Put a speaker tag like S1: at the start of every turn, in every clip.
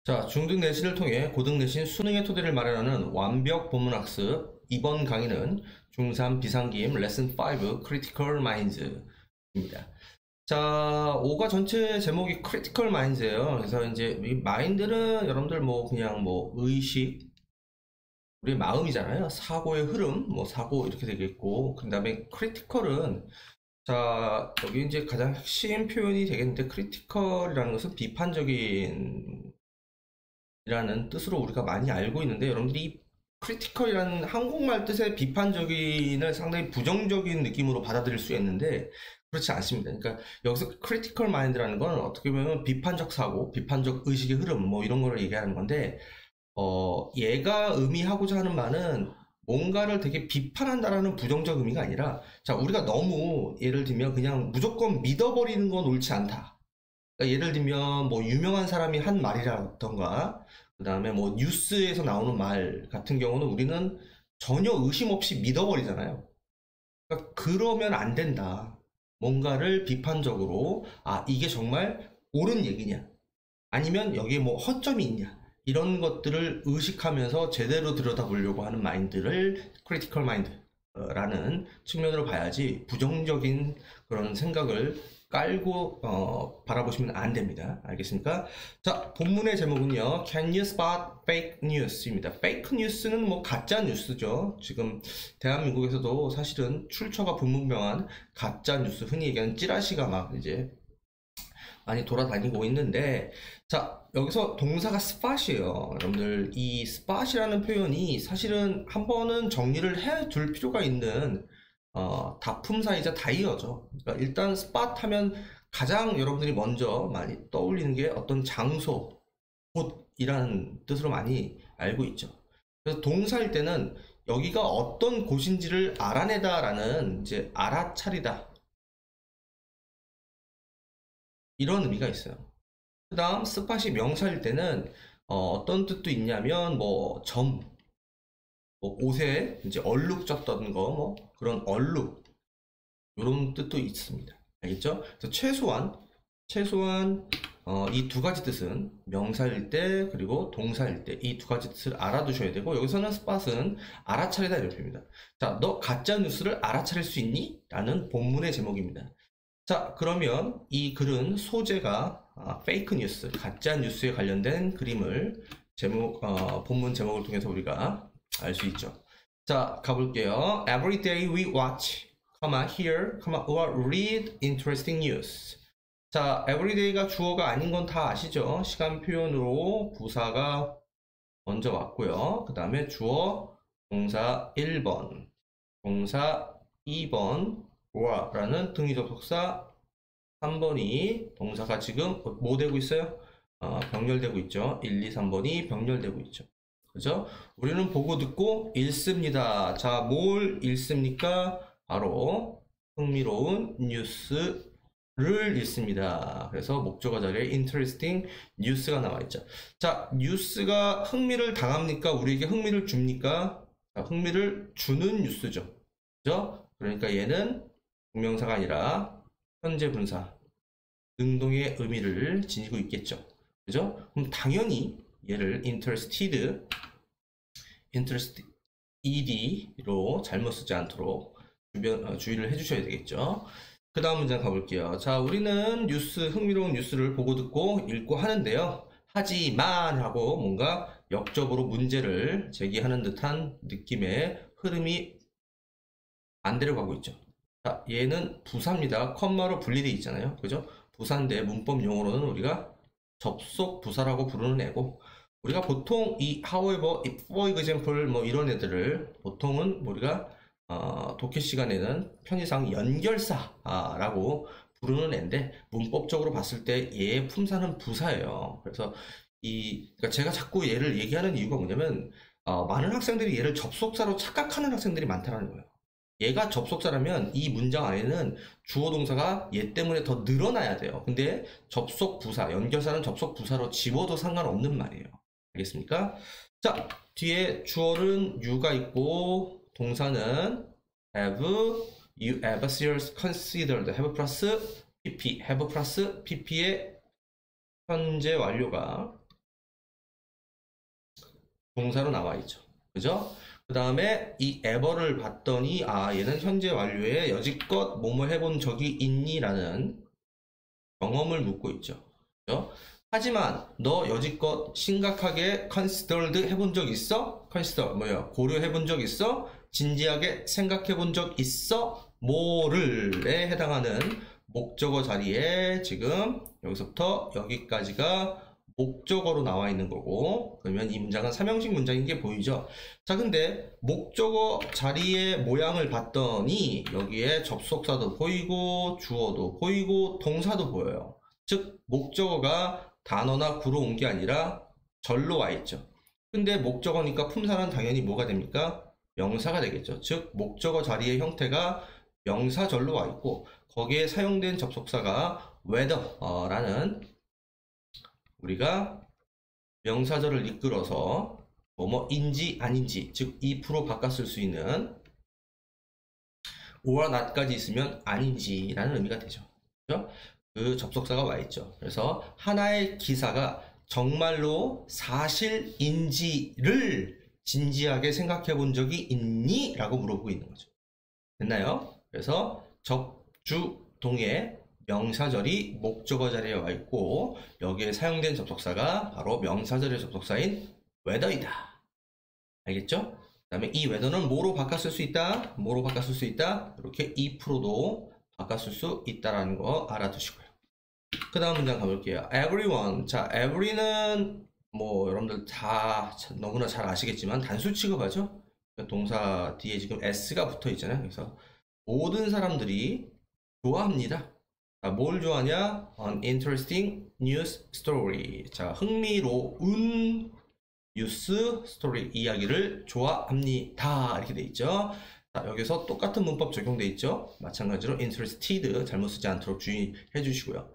S1: 자, 중등 내신을 통해 고등 내신 수능의 토대를 마련하는 완벽 본문학습. 이번 강의는 중3 비상기임 레슨 5 크리티컬 마인즈입니다. 자, 5가 전체 제목이 크리티컬 마인즈예요. 그래서 이제 이 마인드는 여러분들 뭐 그냥 뭐 의식, 우리의 마음이잖아요. 사고의 흐름, 뭐 사고 이렇게 되겠고, 그 다음에 크리티컬은 자, 여기 이제 가장 핵심 표현이 되겠는데, 크리티컬이라는 것은 비판적인 이라는 뜻으로 우리가 많이 알고 있는데, 여러분들이 크리티컬이라는 한국말 뜻의 비판적인을 상당히 부정적인 느낌으로 받아들일 수 있는데 그렇지 않습니다. 그러니까 여기서 크리티컬 마인드라는 건 어떻게 보면 비판적 사고, 비판적 의식의 흐름 뭐 이런 거를 얘기하는 건데, 얘가 의미하고자 하는 말은 뭔가를 되게 비판한다라는 부정적 의미가 아니라, 자, 우리가 너무 예를 들면 그냥 무조건 믿어버리는 건 옳지 않다. 그러니까 예를 들면 뭐 유명한 사람이 한 말이라던가 그 다음에 뭐 뉴스에서 나오는 말 같은 경우는 우리는 전혀 의심 없이 믿어버리잖아요. 그러니까 그러면 안 된다. 뭔가를 비판적으로 이게 정말 옳은 얘기냐, 아니면 여기에 뭐 허점이 있냐, 이런 것들을 의식하면서 제대로 들여다보려고 하는 마인드를 크리티컬 마인드라는 측면으로 봐야지, 부정적인 그런 생각을 깔고 바라보시면 안 됩니다. 알겠습니까? 자, 본문의 제목은요, Can you spot fake news입니다. fake news는 뭐 가짜 뉴스죠. 지금 대한민국에서도 사실은 출처가 불분명한 가짜 뉴스, 흔히 얘기하는 찌라시가 막 이제 많이 돌아다니고 있는데, 자, 여기서 동사가 spot이에요. 여러분들, 이 spot이라는 표현이 사실은 한 번은 정리를 해 둘 필요가 있는 다품사이자 다이어죠. 그러니까 일단 spot 하면 가장 여러분들이 먼저 많이 떠올리는 게 어떤 장소, 곳이라는 뜻으로 많이 알고 있죠. 그래서 동사일 때는 여기가 어떤 곳인지를 알아내다라는, 이제 알아차리다, 이런 의미가 있어요. 그 다음 스팟이 명사일 때는 어떤 뜻도 있냐면 뭐 점, 뭐 옷에 이제 얼룩졌던 거, 뭐 그런 얼룩, 이런 뜻도 있습니다. 알겠죠? 그래서 최소한 이 두 가지 뜻은 명사일 때 그리고 동사일 때 이 두 가지 뜻을 알아두셔야 되고, 여기서는 스팟은 알아차리다 이런 표현입니다. 자, 너 가짜 뉴스를 알아차릴 수 있니? 라는 본문의 제목입니다. 자, 그러면 이 글은 소재가 페이크 뉴스, 가짜 뉴스에 관련된 그림을 본문 제목을 통해서 우리가 알 수 있죠. 자, 가볼게요. Every day we watch, hear, or read interesting news. 자, everyday가 주어가 아닌 건 다 아시죠? 시간 표현으로 부사가 먼저 왔고요. 그 다음에 주어, 동사 1번, 동사 2번, 라는 등위 접속사 3번이 동사가 지금 뭐 되고 있어요? 병렬되고 있죠. 1, 2, 3번이 병렬되고 있죠. 그죠? 우리는 보고 듣고 읽습니다. 자, 뭘 읽습니까? 바로 흥미로운 뉴스를 읽습니다. 그래서 목적어 자리에 interesting news가 나와 있죠. 자, 뉴스가 흥미를 당합니까? 우리에게 흥미를 줍니까? 자, 흥미를 주는 뉴스죠. 그죠? 그러니까 얘는 동명사가 아니라 현재 분사, 능동의 의미를 지니고 있겠죠. 그죠? 그럼 당연히 얘를 ed로 잘못 쓰지 않도록 주의를 해주셔야 되겠죠. 그 다음 문장 가볼게요. 자, 우리는 흥미로운 뉴스를 보고 듣고 읽고 하는데요. 하지만 하고 뭔가 역적으로 문제를 제기하는 듯한 느낌의 흐름이 반대로 가고 있죠. 자, 얘는 부사입니다. 컴마로 분리되어 있잖아요. 그죠? 부사인데 문법 용어로는 우리가 접속 부사라고 부르는 애고, 우리가 보통 이 however, for example 뭐 이런 애들을 보통은 우리가 독해 시간에는 편의상 연결사라고 부르는 애인데, 문법적으로 봤을 때 얘의 품사는 부사예요. 그래서 그러니까 제가 자꾸 얘를 얘기하는 이유가 뭐냐면, 많은 학생들이 얘를 접속사로 착각하는 학생들이 많다는 거예요. 얘가 접속사라면 이 문장 안에는 주어 동사가 얘 때문에 더 늘어나야 돼요. 근데 접속 부사, 연결사는 접속 부사로 지워도 상관없는 말이에요. 알겠습니까? 자, 뒤에 주어는 you가 있고, 동사는 have, you ever seriously considered, have 플러스 pp, have 플러스 pp의 현재 완료가 동사로 나와 있죠. 그죠? 그 다음에 이 ever를 봤더니 얘는 현재 완료에 여지껏 뭐뭐 해본 적이 있니? 라는 경험을 묻고 있죠. 그죠? 하지만 너 여지껏 심각하게 considered 해본 적 있어? consider 고려해 본 적 있어? 진지하게 생각해 본 적 있어? 뭐를에 해당하는 목적어 자리에 지금 여기서부터 여기까지가 목적어로 나와 있는 거고, 그러면 이 문장은 삼형식 문장인 게 보이죠? 자, 근데 목적어 자리의 모양을 봤더니 여기에 접속사도 보이고 주어도 보이고 동사도 보여요. 즉 목적어가 단어나 구로 온 게 아니라 절로 와 있죠. 근데 목적어니까 품사는 당연히 뭐가 됩니까? 명사가 되겠죠. 즉 목적어 자리의 형태가 명사절로 와 있고, 거기에 사용된 접속사가 whether라는 우리가 명사절을 이끌어서 뭐뭐인지 아닌지, 즉 if로 바꿨을 수 있는 or not까지 있으면 아닌지라는 의미가 되죠. 그렇죠? 그 접속사가 와 있죠. 그래서 하나의 기사가 정말로 사실인지를 진지하게 생각해 본 적이 있니? 라고 물어보고 있는 거죠. 됐나요? 그래서 접주동의 명사절이 목적어 자리에 와 있고, 여기에 사용된 접속사가 바로 명사절의 접속사인 whether이다. 알겠죠? 그 다음에 이 whether는 뭐로 바꿨을 수 있다? 뭐로 바꿨을 수 있다? 이렇게 if로도 바꿨을 수 있다라는 거 알아두시고요. 그 다음 문장 가볼게요. everyone. 자, every는 뭐 여러분들 다 너무나 잘 아시겠지만 단수 취급하죠? 동사 뒤에 지금 s가 붙어 있잖아요. 그래서 모든 사람들이 좋아합니다. 자, 뭘 좋아하냐? An interesting news story. 자, 흥미로운 뉴스 스토리 이야기를 좋아합니다. 이렇게 돼 있죠. 자, 여기서 똑같은 문법 적용돼 있죠. 마찬가지로 interested 잘못 쓰지 않도록 주의해 주시고요.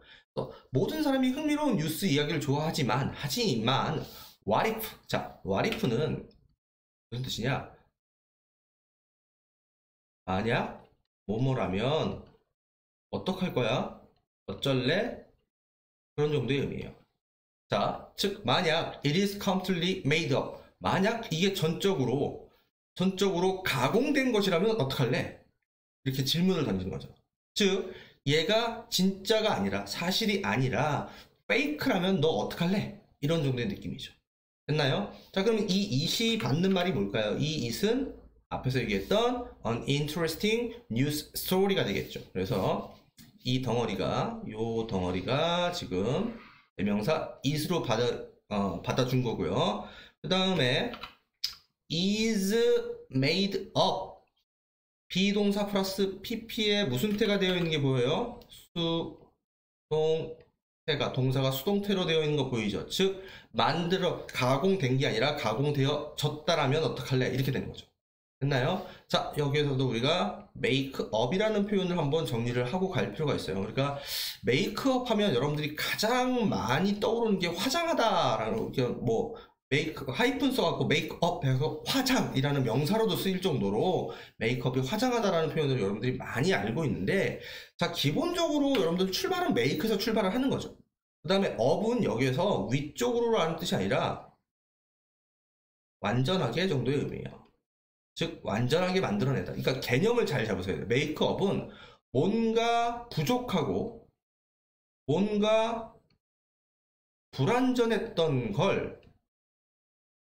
S1: 모든 사람이 흥미로운 뉴스 이야기를 좋아하지만 what if. 자, what if는 무슨 뜻이냐? 만약 뭐뭐라면 어떡할 거야? 어쩔래? 그런 정도의 의미예요. 자, 즉 만약 it is completely made up. 만약 이게 전적으로 가공된 것이라면 어떡할래? 이렇게 질문을 던지는 거죠. 즉 얘가 진짜가 아니라, 사실이 아니라 fake라면 너 어떡할래? 이런 정도의 느낌이죠. 됐나요? 자, 그럼 이 it이 받는 말이 뭘까요? 이 it은 앞에서 얘기했던 an interesting news story가 되겠죠. 그래서 이 덩어리가, 요 덩어리가 지금 대명사 it으로 받아준 거고요. 그 다음에 is made up. 비동사 플러스 pp에 무슨 태가 되어 있는 게 보여요? 수동태가, 동사가 수동태로 되어 있는 거 보이죠? 즉 가공된 게 아니라 가공되어졌다라면 어떡할래? 이렇게 되는 거죠. 됐나요? 자, 여기에서도 우리가 make up이라는 표현을 한번 정리를 하고 갈 필요가 있어요. 그러니까 make up 하면 여러분들이 가장 많이 떠오르는 게 화장하다라는, 뭐 하이픈 써갖고 make up 해서 화장이라는 명사로도 쓰일 정도로 make up이 화장하다라는 표현을 여러분들이 많이 알고 있는데, 자, 기본적으로 여러분들 출발은 make에서 출발을 하는 거죠. 그 다음에 up은 여기에서 위쪽으로라는 뜻이 아니라 완전하게 정도의 의미예요. 즉 완전하게 만들어내다. 그러니까 개념을 잘 잡으셔야 돼요. 메이크업은 뭔가 부족하고 뭔가 불완전했던 걸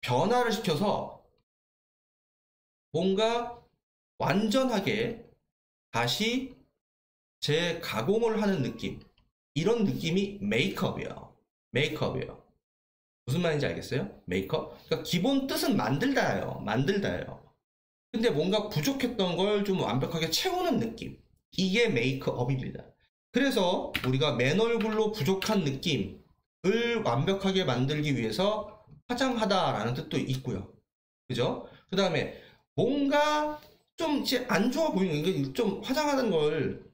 S1: 변화를 시켜서 뭔가 완전하게 다시 재가공을 하는 느낌, 이런 느낌이 메이크업이에요. 무슨 말인지 알겠어요? 메이크업? 그러니까 기본 뜻은 만들다예요. 근데 뭔가 부족했던 걸 좀 완벽하게 채우는 느낌, 이게 메이크업입니다. 그래서 우리가 맨 얼굴로 부족한 느낌을 완벽하게 만들기 위해서 화장하다라는 뜻도 있고요. 그죠? 그 다음에 뭔가 좀 안 좋아 보이는, 이게 좀 화장하는 걸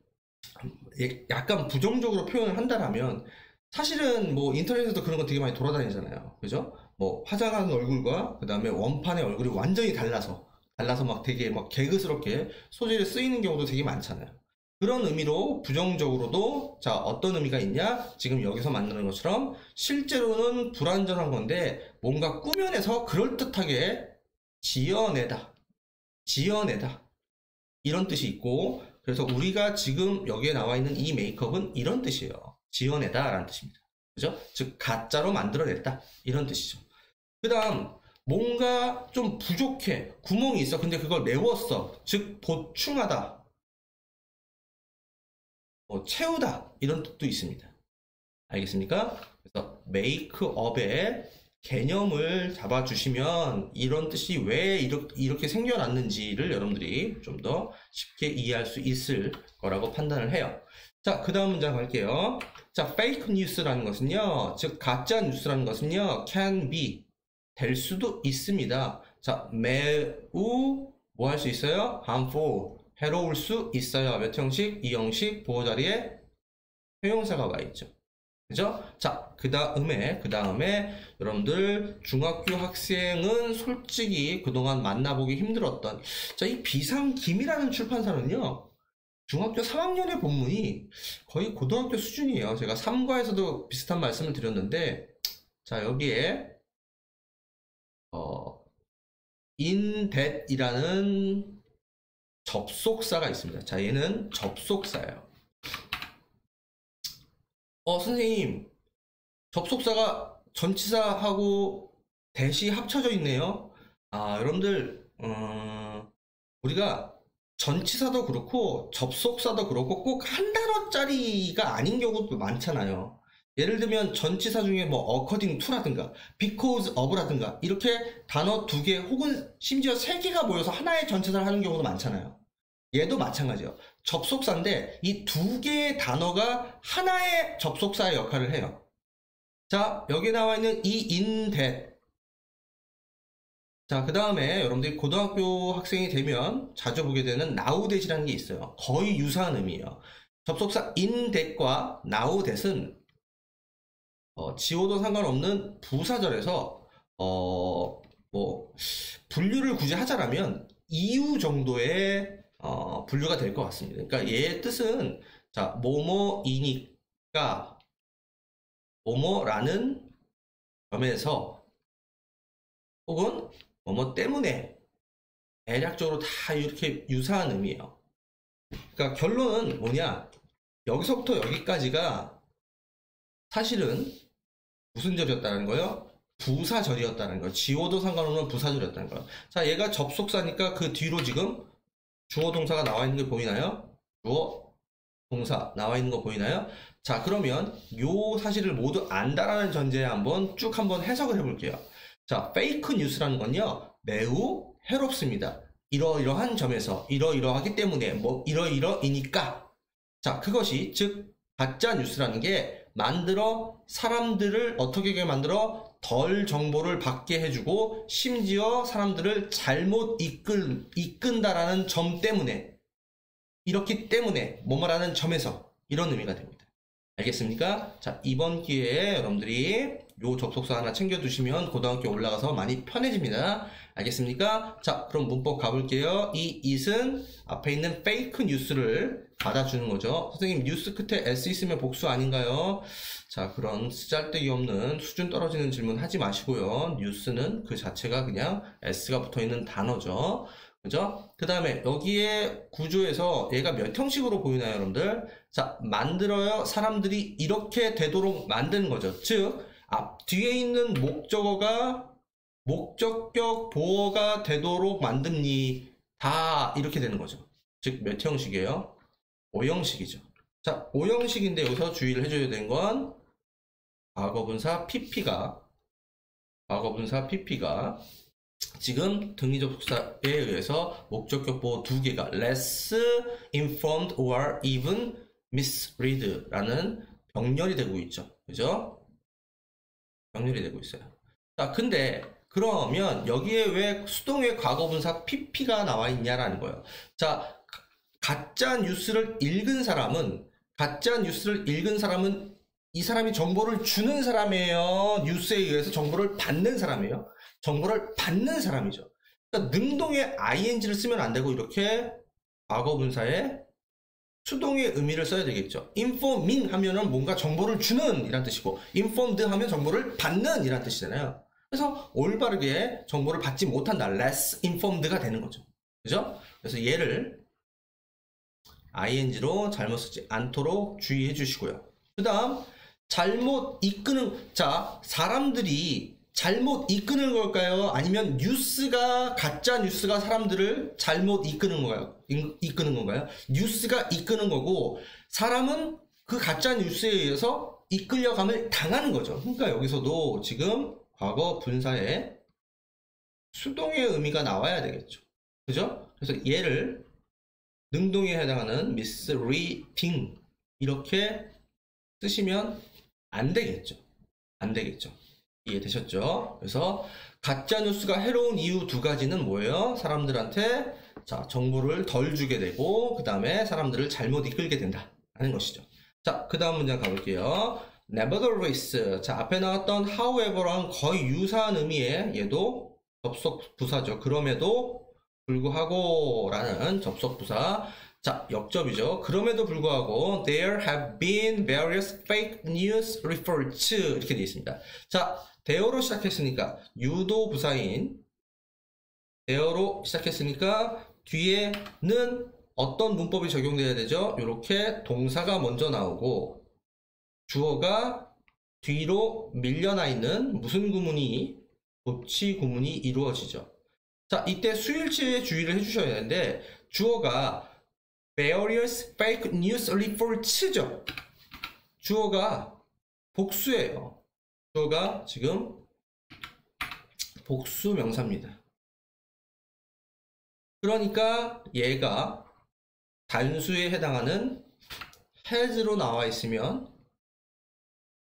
S1: 약간 부정적으로 표현을 한다라면, 사실은 뭐 인터넷에도 그런 거 되게 많이 돌아다니잖아요. 그죠? 뭐 화장하는 얼굴과 그 다음에 원판의 얼굴이 완전히 달라서 막 되게 막 개그스럽게 소재를 쓰이는 경우도 되게 많잖아요. 그런 의미로 부정적으로도 자 어떤 의미가 있냐? 지금 여기서 만드는 것처럼 실제로는 불완전한 건데 뭔가 꾸며내서 그럴듯하게 지어내다 이런 뜻이 있고 그래서 우리가 지금 여기에 나와 있는 이 메이크업은 이런 뜻이에요. 지어내다 라는 뜻입니다. 그죠? 즉 가짜로 만들어냈다 이런 뜻이죠. 그 다음 뭔가 좀 부족해 구멍이 있어 근데 그걸 메웠어 즉 보충하다 채우다 이런 뜻도 있습니다. 알겠습니까? 그래서 메이크업의 개념을 잡아주시면 이런 뜻이 왜 이렇게 생겨났는지를 여러분들이 좀 더 쉽게 이해할 수 있을 거라고 판단을 해요. 자, 그 다음 문장 갈게요. 자, fake news라는 것은요, 즉 가짜 뉴스라는 것은요, can be 될 수도 있습니다. 자, 매우 뭐 할 수 있어요? harmful 해로울 수 있어요. 몇 형식? 이 형식 보호 자리에 형용사가 와 있죠. 그죠? 자, 그 다음에 여러분들 중학교 학생은 솔직히 그동안 만나보기 힘들었던 자, 이 비상김이라는 출판사는요. 중학교 3학년의 본문이 거의 고등학교 수준이에요. 제가 3과에서도 비슷한 말씀을 드렸는데 자, 여기에 in that이라는 접속사가 있습니다. 자, 얘는 접속사예요. 선생님, 접속사가 전치사하고 대시 합쳐져 있네요. 여러분들, 우리가 전치사도 그렇고 접속사도 그렇고 꼭 한 단어짜리가 아닌 경우도 많잖아요. 예를 들면 전치사 중에 뭐 according to라든가 because of라든가 이렇게 단어 2개 혹은 심지어 3개가 모여서 하나의 전치사를 하는 경우도 많잖아요. 얘도 마찬가지예요. 접속사인데 이 2개의 단어가 하나의 접속사의 역할을 해요. 자, 여기 나와 있는 이 in that. 자, 그 다음에 여러분들이 고등학교 학생이 되면 자주 보게 되는 now that이라는 게 있어요. 거의 유사한 의미예요. 접속사 in that과 now that은 지워도 상관없는 부사절에서 뭐 분류를 굳이 하자라면 이유 정도의 분류가 될 것 같습니다. 그러니까 얘의 뜻은 자 뭐뭐이니까 뭐뭐라는 점에서 혹은 뭐뭐 때문에 대략적으로 다 이렇게 유사한 의미예요. 그러니까 결론은 뭐냐? 여기서부터 여기까지가 사실은 무슨 절이었다는 거예요? 부사절이었다는 거예요. 지워도 상관없는 부사절이었다는 거예요. 자, 얘가 접속사니까 그 뒤로 지금 주어 동사가 나와 있는 게 보이나요? 주어 동사 나와 있는 거 보이나요? 자, 그러면 요 사실을 모두 안다라는 전제에 한번 쭉 한번 해석을 해볼게요. 자, 페이크 뉴스라는 건요 매우 해롭습니다. 이러이러한 점에서 이러이러하기 때문에 뭐 이러이러이니까 자, 그것이 즉 가짜 뉴스라는 게 만들어 사람들을 어떻게 만들어 덜 정보를 받게 해주고 심지어 사람들을 잘못 이끈다라는 점 때문에 이렇기 때문에 뭐뭐라는 점에서 이런 의미가 됩니다. 알겠습니까? 자, 이번 기회에 여러분들이 요 접속사 하나 챙겨두시면 고등학교 올라가서 많이 편해집니다. 알겠습니까? 자, 그럼 문법 가볼게요. 이 it은 앞에 있는 fake 뉴스를 받아주는 거죠. 선생님, 뉴스 끝에 s 있으면 복수 아닌가요? 자, 그런 쓰잘데기 없는 수준 떨어지는 질문 하지 마시고요. 뉴스는 그 자체가 그냥 s가 붙어있는 단어죠. 그죠? 그 다음에 여기에 구조에서 얘가 몇 형식으로 보이나요, 여러분들? 자, 만들어요. 사람들이 이렇게 되도록 만드는 거죠. 즉, 뒤에 있는 목적어가 목적격 보어가 되도록 만듭니 다 이렇게 되는 거죠. 즉, 몇 형식이에요? 5형식이죠. 자, 5형식인데 여기서 주의를 해줘야 되는 건 과거분사 PP가 지금 등위접속사에 의해서 목적격 보호 2개가 less informed or even misread 라는 병렬이 되고 있죠. 그죠? 병렬이 되고 있어요. 자, 근데 그러면 여기에 왜 수동의 과거분사 PP가 나와 있냐라는 거예요. 자, 가짜 뉴스를 읽은 사람은 이 사람이 정보를 주는 사람이에요. 뉴스에 의해서 정보를 받는 사람이에요. 정보를 받는 사람이죠. 그러니까 능동의 ing를 쓰면 안 되고 이렇게 과거분사에 수동의 의미를 써야 되겠죠. informing 하면은 뭔가 정보를 주는 이란 뜻이고, informed 하면 정보를 받는 이란 뜻이잖아요. 그래서 올바르게 정보를 받지 못한다. less informed가 되는 거죠. 그죠? 그래서 얘를 ing로 잘못 쓰지 않도록 주의해 주시고요. 그 다음, 잘못 이끄는, 자, 사람들이 잘못 이끄는 걸까요? 아니면 뉴스가, 가짜 뉴스가 사람들을 잘못 이끄는 건가요? 뉴스가 이끄는 거고, 사람은 그 가짜 뉴스에 의해서 이끌려감을 당하는 거죠. 그러니까 여기서도 지금 과거 분사에 수동의 의미가 나와야 되겠죠. 그죠? 그래서 얘를 능동에 해당하는 misreading 이렇게 쓰시면 안 되겠죠. 안 되겠죠. 이해되셨죠? 그래서 가짜뉴스가 해로운 이유 두 가지는 뭐예요? 사람들한테 자 정보를 덜 주게 되고 그 다음에 사람들을 잘못 이끌게 된다 라는 것이죠. 자, 그 다음 문장 가볼게요. nevertheless. 자, 앞에 나왔던 however랑 거의 유사한 의미의 얘도 접속 부사죠. 그럼에도 불구하고 라는 접속 부사. 자, 역접이죠. 그럼에도 불구하고 there have been various fake news reports 이렇게 되어 있습니다. 자, there로 시작했으니까 유도 부사인 there로 시작했으니까 뒤에는 어떤 문법이 적용돼야 되죠? 이렇게 동사가 먼저 나오고 주어가 뒤로 밀려나 있는 무슨 구문이 도치 구문이 이루어지죠. 자, 이때 수일치에 주의를 해주셔야 되는데 주어가 various fake news reports죠. 주어가 복수예요. 주어가 지금 복수 명사입니다. 그러니까 얘가 단수에 해당하는 has로 나와 있으면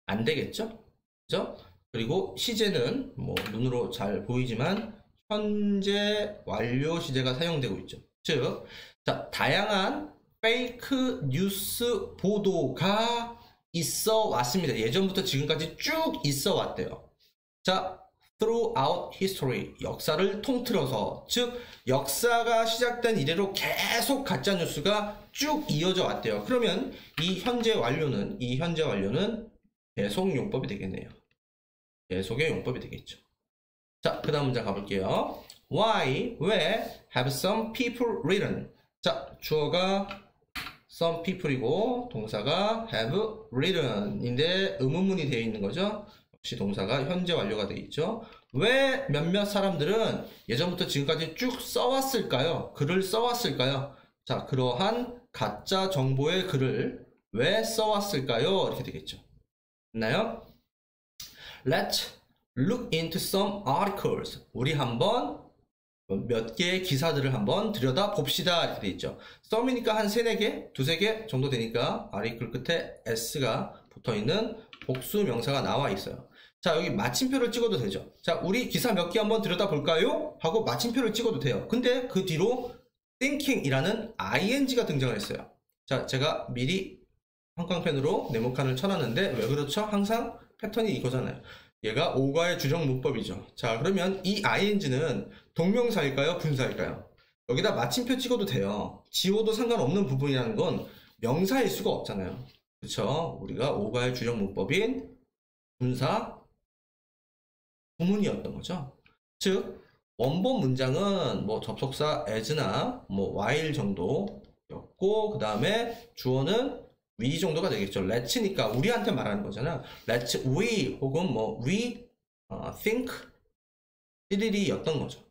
S1: 안 되겠죠? 그죠? 그리고 시제는 뭐 눈으로 잘 보이지만 현재 완료 시제가 사용되고 있죠. 즉, 자, 다양한 페이크 뉴스 보도가 있어 왔습니다. 예전부터 지금까지 쭉 있어 왔대요. 자, throughout history, 역사를 통틀어서, 즉 역사가 시작된 이래로 계속 가짜 뉴스가 쭉 이어져 왔대요. 그러면 이 현재 완료는 계속 용법이 되겠네요. 계속의 용법이 되겠죠. 자, 그 다음 문장 가볼게요. Why, 왜 have some people written? 자, 주어가 some people이고 동사가 have written 인데 의문문이 되어 있는 거죠. 역시 동사가 현재 완료가 되어 있죠. 왜 몇몇 사람들은 예전부터 지금까지 쭉 써왔을까요? 글을 써왔을까요? 자, 그러한 가짜 정보의 글을 왜 써왔을까요? 이렇게 되겠죠. 됐나요? Let's look into some articles. 우리 한번 몇 개의 기사들을 한번 들여다 봅시다. 이렇게 돼 있죠. some이니까 한 3-4개, 2-3개 정도 되니까 article 끝에 s가 붙어있는 복수 명사가 나와 있어요. 자, 여기 마침표를 찍어도 되죠. 자, 우리 기사 몇 개 한번 들여다 볼까요? 하고 마침표를 찍어도 돼요. 근데 그 뒤로 thinking이라는 ing가 등장을 했어요. 자, 제가 미리 형광펜으로 네모칸을 쳐놨는데 왜 그렇죠? 항상 패턴이 이거잖아요. 얘가 오가의 주정 문법이죠. 자, 그러면 이 ing는 동명사일까요? 분사일까요? 여기다 마침표 찍어도 돼요. 지워도 상관없는 부분이라는 건 명사일 수가 없잖아요. 그쵸? 우리가 오가의 주정 문법인 분사 구문이었던 거죠. 즉, 원본 문장은 뭐 접속사 as나 뭐 while 정도였고, 그 다음에 주어는 we 정도가 되겠죠. let'니까 우리한테 말하는 거잖아. let's we 혹은 뭐 we think 였던 거죠.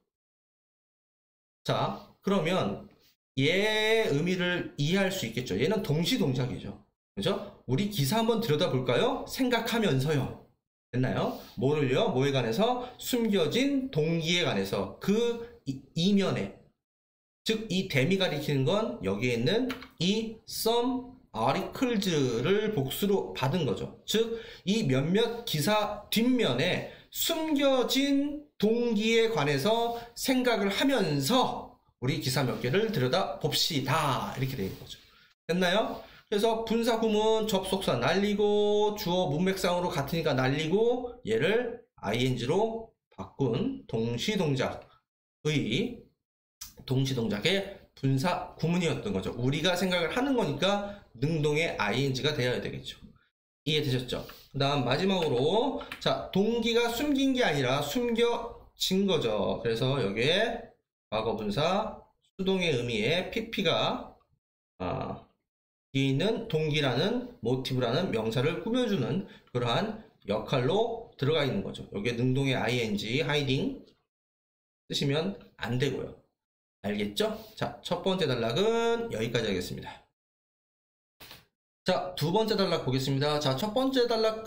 S1: 자, 그러면 얘의 의미를 이해할 수 있겠죠. 얘는 동시 동작이죠. 그죠? 우리 기사 한번 들여다볼까요? 생각하면서요. 됐나요? 뭐를요? 뭐에 관해서? 숨겨진 동기에 관해서. 그 이면에. 즉, 이 댐이 가리키는 건 여기에 있는 이 some articles를 복수로 받은 거죠. 즉, 이 몇몇 기사 뒷면에 숨겨진 동기에 관해서 생각을 하면서 우리 기사 몇 개를 들여다 봅시다. 이렇게 되는 거죠. 됐나요? 그래서 분사 구문 접속사 날리고 주어 문맥상으로 같으니까 날리고 얘를 ing로 바꾼 동시동작의 분사 구문이었던 거죠. 우리가 생각을 하는 거니까 능동의 ing가 되어야 되겠죠. 이해되셨죠? 그 다음 마지막으로 자, 동기가 숨긴 게 아니라 숨겨진 거죠. 그래서 여기에 과거분사 수동의 의미에 pp가 뒤에 있는 동기라는 모티브라는 명사를 꾸며주는 그러한 역할로 들어가 있는 거죠. 여기에 능동의 ing, hiding 쓰시면 안 되고요. 알겠죠? 자, 첫 번째 단락은 여기까지 하겠습니다. 자, 두 번째 단락 보겠습니다. 자, 첫 번째 단락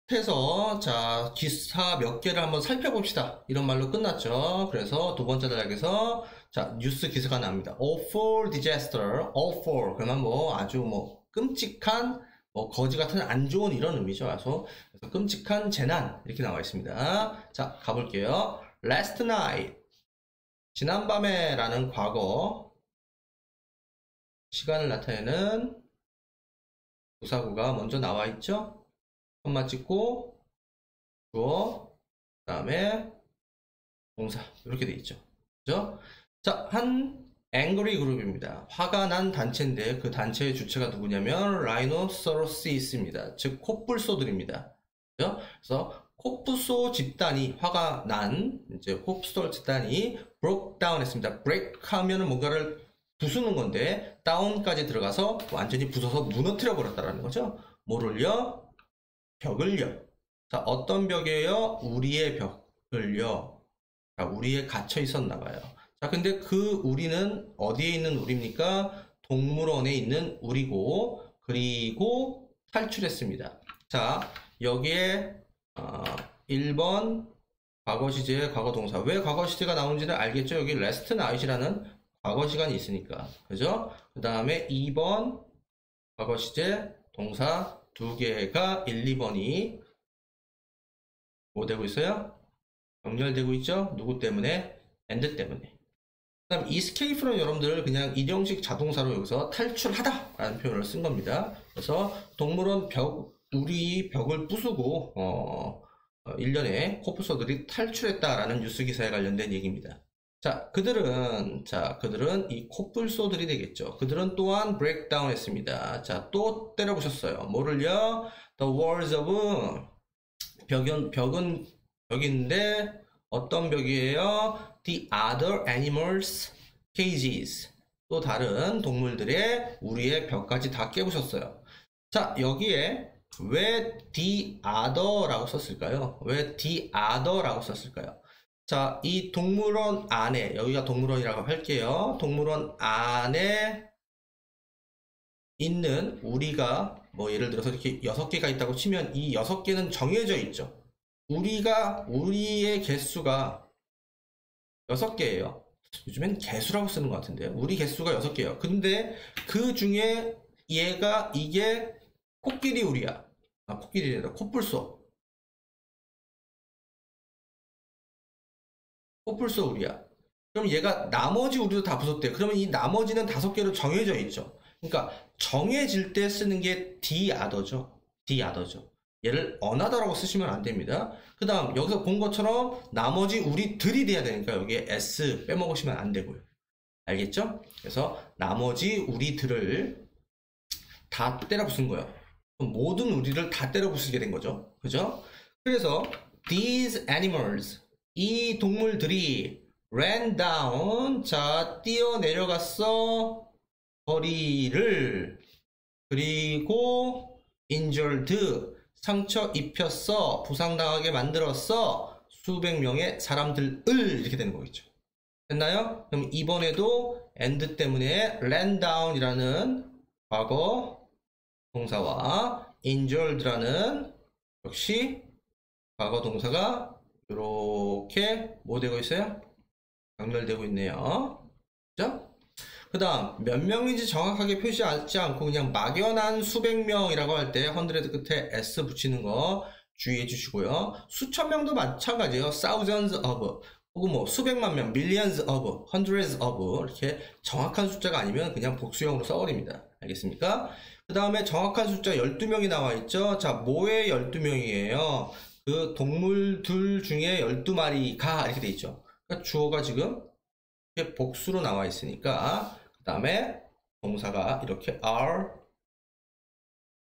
S1: 끝에서 자, 기사 몇 개를 한번 살펴봅시다. 이런 말로 끝났죠. 그래서 두 번째 단락에서 자, 뉴스 기사가 나옵니다. awful disaster, awful. 그러면 뭐 아주 뭐 끔찍한 뭐 거지 같은 안 좋은 이런 의미죠. 그래서 끔찍한 재난 이렇게 나와 있습니다. 자, 가볼게요. last night. 지난밤에 라는 과거 시간을 나타내는 부사구가 먼저 나와 있죠. 콤마 찍고 주어 그 다음에 동사 이렇게 돼 있죠. 그죠? 자, 한 angry 그룹입니다. 화가 난 단체인데 그 단체의 주체가 누구냐면 rhinoceros입니다. 즉 코뿔소들입니다. 그죠? 그래서 코뿔소 집단이 화가 난 이제 코뿔소 집단이 broke down 했습니다. break 하면은 뭔가를 부수는 건데 다운까지 들어가서 완전히 부숴서 무너뜨려 버렸다라는 거죠. 뭐를요? 벽을요. 자, 어떤 벽이에요? 우리의 벽을요. 자, 우리에 갇혀 있었나 봐요. 자, 근데 그 우리는 어디에 있는 우리입니까? 동물원에 있는 우리고 그리고 탈출했습니다. 자, 여기에 1번 과거 시제, 과거 동사. 왜 과거 시제가 나오는지는 알겠죠? 여기 last night이라는 과거 시간이 있으니까. 그죠? 그 다음에 2번 과거 시제, 동사 두 개가 1, 2번이 뭐 되고 있어요? 연결되고 있죠? 누구 때문에? and 때문에. 그 다음 escape는 여러분들 그냥 일형식 자동사로 여기서 탈출하다 라는 표현을 쓴 겁니다. 그래서 동물원 우리 벽을 부수고 1년에 코뿔소들이 탈출했다라는 뉴스 기사에 관련된 얘기입니다. 자, 그들은 이 코뿔소들이 되겠죠. 그들은 또한 breakdown 했습니다. 자, 또 때려보셨어요. 뭐를요? The walls of 벽은 벽인데 어떤 벽이에요? The other animals cages. 또 다른 동물들의 우리의 벽까지 다 깨부셨어요. 자, 여기에 왜 the other라고 썼을까요? 왜 the other라고 썼을까요? 자, 이 동물원 안에, 여기가 동물원이라고 할게요. 동물원 안에 있는 우리가, 뭐 예를 들어서 이렇게 6개가 있다고 치면 이 6개는 정해져 있죠. 우리의 개수가 6개예요. 요즘엔 개수라고 쓰는 것 같은데. 우리 개수가 6개예요. 근데 그 중에 이게 코끼리 우리야. 코끼리가 아니라 코뿔소. 코뿔소 우리야. 그럼 얘가 나머지 우리도 다 부쉈대. 그러면 이 나머지는 5개로 정해져 있죠. 그러니까 정해질 때 쓰는 게 the other죠. the other죠. 얘를 another라고 쓰시면 안 됩니다. 그 다음 여기서 본 것처럼 나머지 우리들이 돼야 되니까 여기에 s 빼먹으시면 안 되고요. 알겠죠? 그래서 나머지 우리들을 다 때려 부순 거예요. 모든 우리를 다 때려 부수게 된 거죠. 그죠? 그래서 these animals 이 동물들이 ran down, 자, 뛰어내려갔어, 거리를, 그리고 injured, 상처 입혔어, 부상당하게 만들었어, 수백 명의 사람들을 이렇게 되는 거겠죠. 됐나요? 그럼 이번에도 and 때문에 ran down이라는 과거 동사와 injured라는 역시 과거 동사가 이렇게 뭐 되고 있어요? 연결되고 있네요. 그죠? 그 다음 몇 명인지 정확하게 표시하지 않고 그냥 막연한 수백 명이라고 할 때 100 끝에 s 붙이는 거 주의해 주시고요. 수천 명도 마찬가지예요. thousands of 혹은 뭐 수백만 명, millions of, hundreds of 이렇게 정확한 숫자가 아니면 그냥 복수형으로 써버립니다. 알겠습니까? 그 다음에 정확한 숫자 12명이 나와 있죠. 자, 뭐의 12명이에요? 그 동물들 중에 12마리가 이렇게 돼 있죠. 그러니까 주어가 지금 이렇게 복수로 나와 있으니까 다음에 동사가 이렇게 are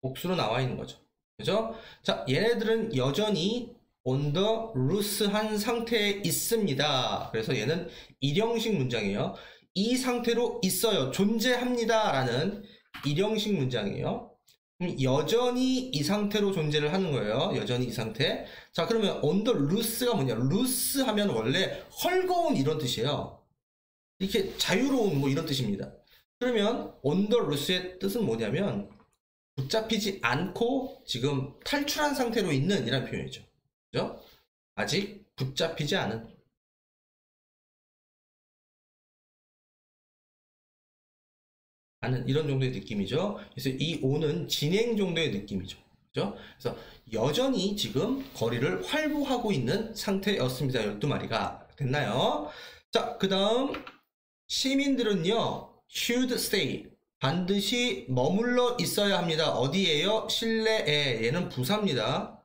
S1: 복수로 나와 있는 거죠. 그죠? 자, 얘네들은 여전히 on the loose한 상태에 있습니다. 그래서 얘는 일형식 문장이에요. 이 상태로 있어요. 존재합니다. 라는 일형식 문장이에요. 그럼 여전히 이 상태로 존재를 하는 거예요. 여전히 이 상태. 자, 그러면 on the loose가 뭐냐? loose 하면 원래 헐거운 이런 뜻이에요. 이렇게 자유로운 뭐 이런 뜻입니다. 그러면 on the loose의 뜻은 뭐냐면 붙잡히지 않고 지금 탈출한 상태로 있는 이라는 표현이죠. 그죠? 아직 붙잡히지 않은 이런 정도의 느낌이죠. 그래서 이 on은 진행 정도의 느낌이죠. 그죠? 그래서 여전히 지금 거리를 활보하고 있는 상태였습니다. 12마리가 됐나요? 자, 그 다음 시민들은요 should stay 반드시 머물러 있어야 합니다. 어디에요? 실내에. 얘는 부사입니다.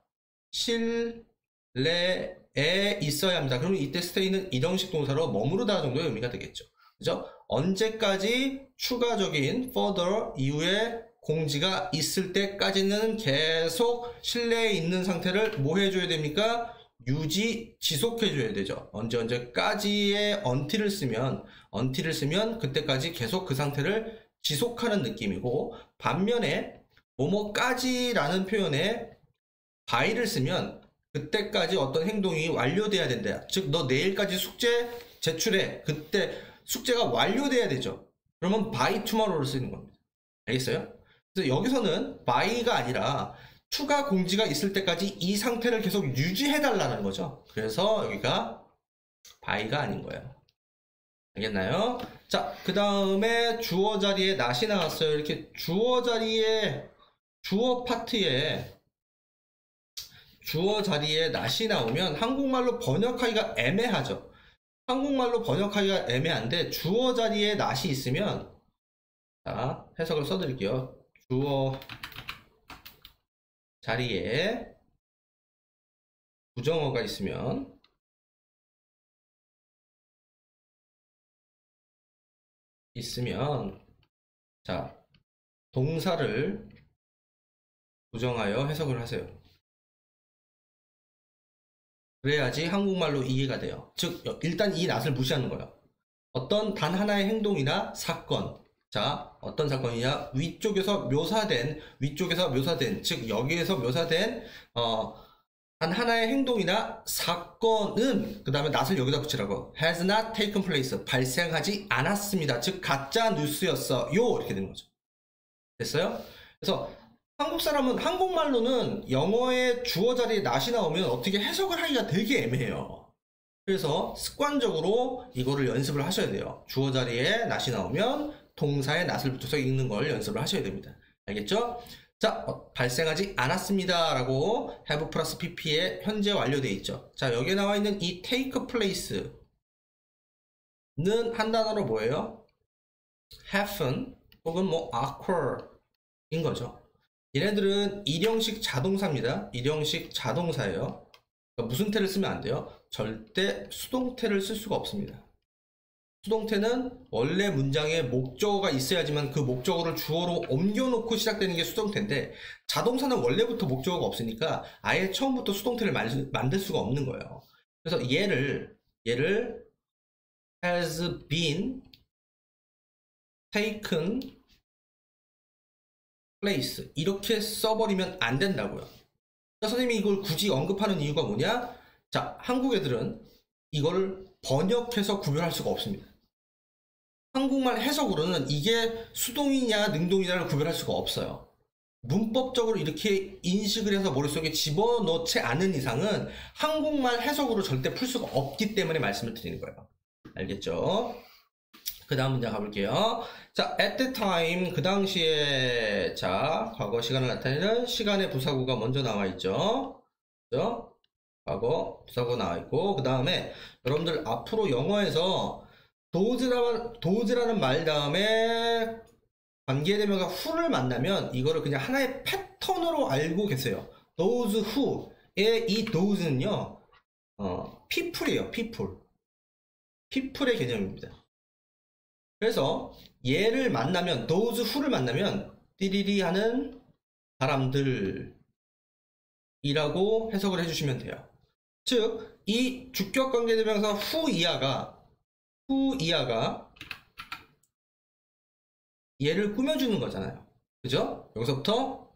S1: 실내에 있어야 합니다. 그러면 이때 stay는 일형식 동사로 머무르다 정도의 의미가 되겠죠. 그죠? 언제까지 추가적인 further 이후에 공지가 있을 때까지는 계속 실내에 있는 상태를 뭐 해줘야 됩니까? 지속해줘야 되죠. 언제까지의 until을 쓰면 그때까지 계속 그 상태를 지속하는 느낌이고, 반면에 뭐뭐까지라는 표현에 by를 쓰면 그때까지 어떤 행동이 완료돼야 된다. 즉, 너 내일까지 숙제 제출해. 그때 숙제가 완료돼야 되죠. 그러면 by tomorrow를 쓰는 겁니다. 알겠어요? 그래서 여기서는 by가 아니라 추가 공지가 있을 때까지 이 상태를 계속 유지해달라는 거죠. 그래서 여기가 by가 아닌 거예요. 알겠나요? 자, 그 다음에 주어 자리에 not이 나왔어요. 이렇게 주어 자리에 not이 나오면 한국말로 번역하기가 애매하죠. 한국말로 번역하기가 애매한데 주어 자리에 not이 있으면, 자, 해석을 써드릴게요. 주어 자리에 부정어가 있으면 자, 동사를 부정하여 해석을 하세요. 그래야지 한국말로 이해가 돼요. 즉, 일단 이 not을 무시하는 거예요. 어떤 단 하나의 행동이나 사건, 자, 어떤 사건이냐? 위쪽에서 묘사된, 즉 여기에서 묘사된 단 하나의 행동이나 사건은, 그 다음에 not을 여기다 붙이라고, has not taken place, 발생하지 않았습니다. 즉 가짜 뉴스였어요. 이렇게 되는 거죠. 됐어요? 그래서 한국 사람은 한국말로는 영어의 주어 자리에 not이 나오면 어떻게 해석을 하기가 되게 애매해요. 그래서 습관적으로 이거를 연습을 하셔야 돼요. 주어 자리에 not이 나오면 동사에 not을 붙여서 읽는 걸 연습을 하셔야 됩니다. 알겠죠? 자, 발생하지 않았습니다 라고 have 플러스 pp에 현재 완료되어 있죠. 자, 여기에 나와 있는 이 take place는 한 단어로 뭐예요? happen 혹은 뭐 occur 인 거죠. 얘네들은 일형식 자동사입니다. 일형식 자동사예요. 그러니까 무슨 태를 쓰면 안 돼요? 절대 수동태를 쓸 수가 없습니다. 수동태는 원래 문장에 목적어가 있어야지만 그 목적어를 주어로 옮겨놓고 시작되는 게 수동태인데, 자동사는 원래부터 목적어가 없으니까 아예 처음부터 수동태를 만들 수가 없는 거예요. 그래서 얘를 has been taken place 이렇게 써버리면 안 된다고요. 선생님이 이걸 굳이 언급하는 이유가 뭐냐? 자, 한국 애들은 이걸 번역해서 구별할 수가 없습니다. 한국말 해석으로는 이게 수동이냐 능동이냐를 구별할 수가 없어요. 문법적으로 이렇게 인식을 해서 머릿속에 집어넣지 않은 이상은 한국말 해석으로 절대 풀 수가 없기 때문에 말씀을 드리는 거예요. 알겠죠? 그 다음 문제 가볼게요. 자, at the time, 그 당시에, 자, 과거 시간을 나타내는 시간의 부사구가 먼저 나와 있죠. 그죠? 과거 부사구 나와 있고, 그 다음에 여러분들 앞으로 영어에서 does라는 말 다음에 관계대명사 who를 만나면 이거를 그냥 하나의 패턴으로 알고 계세요. those who의 이 thos는요, people이에요, people의 개념입니다. 그래서 얘를 만나면 those who를 만나면 띠리리 하는 사람들이라고 해석을 해주시면 돼요. 즉 이 주격관계대명사 who 이하가 얘를 꾸며주는 거잖아요. 그죠? 여기서부터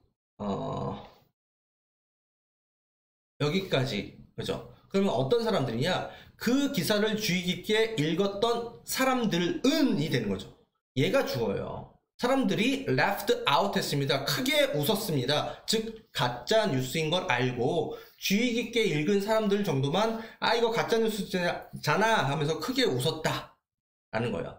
S1: 여기까지. 그죠? 그러면 어떤 사람들이냐? 그 기사를 주의 깊게 읽었던 사람들은이 되는 거죠. 얘가 주어요. 사람들이 left out 했습니다. 크게 웃었습니다. 즉 가짜 뉴스인 걸 알고 주의 깊게 읽은 사람들 정도만 이거 가짜 뉴스잖아 하면서 크게 웃었다 라는 거예요.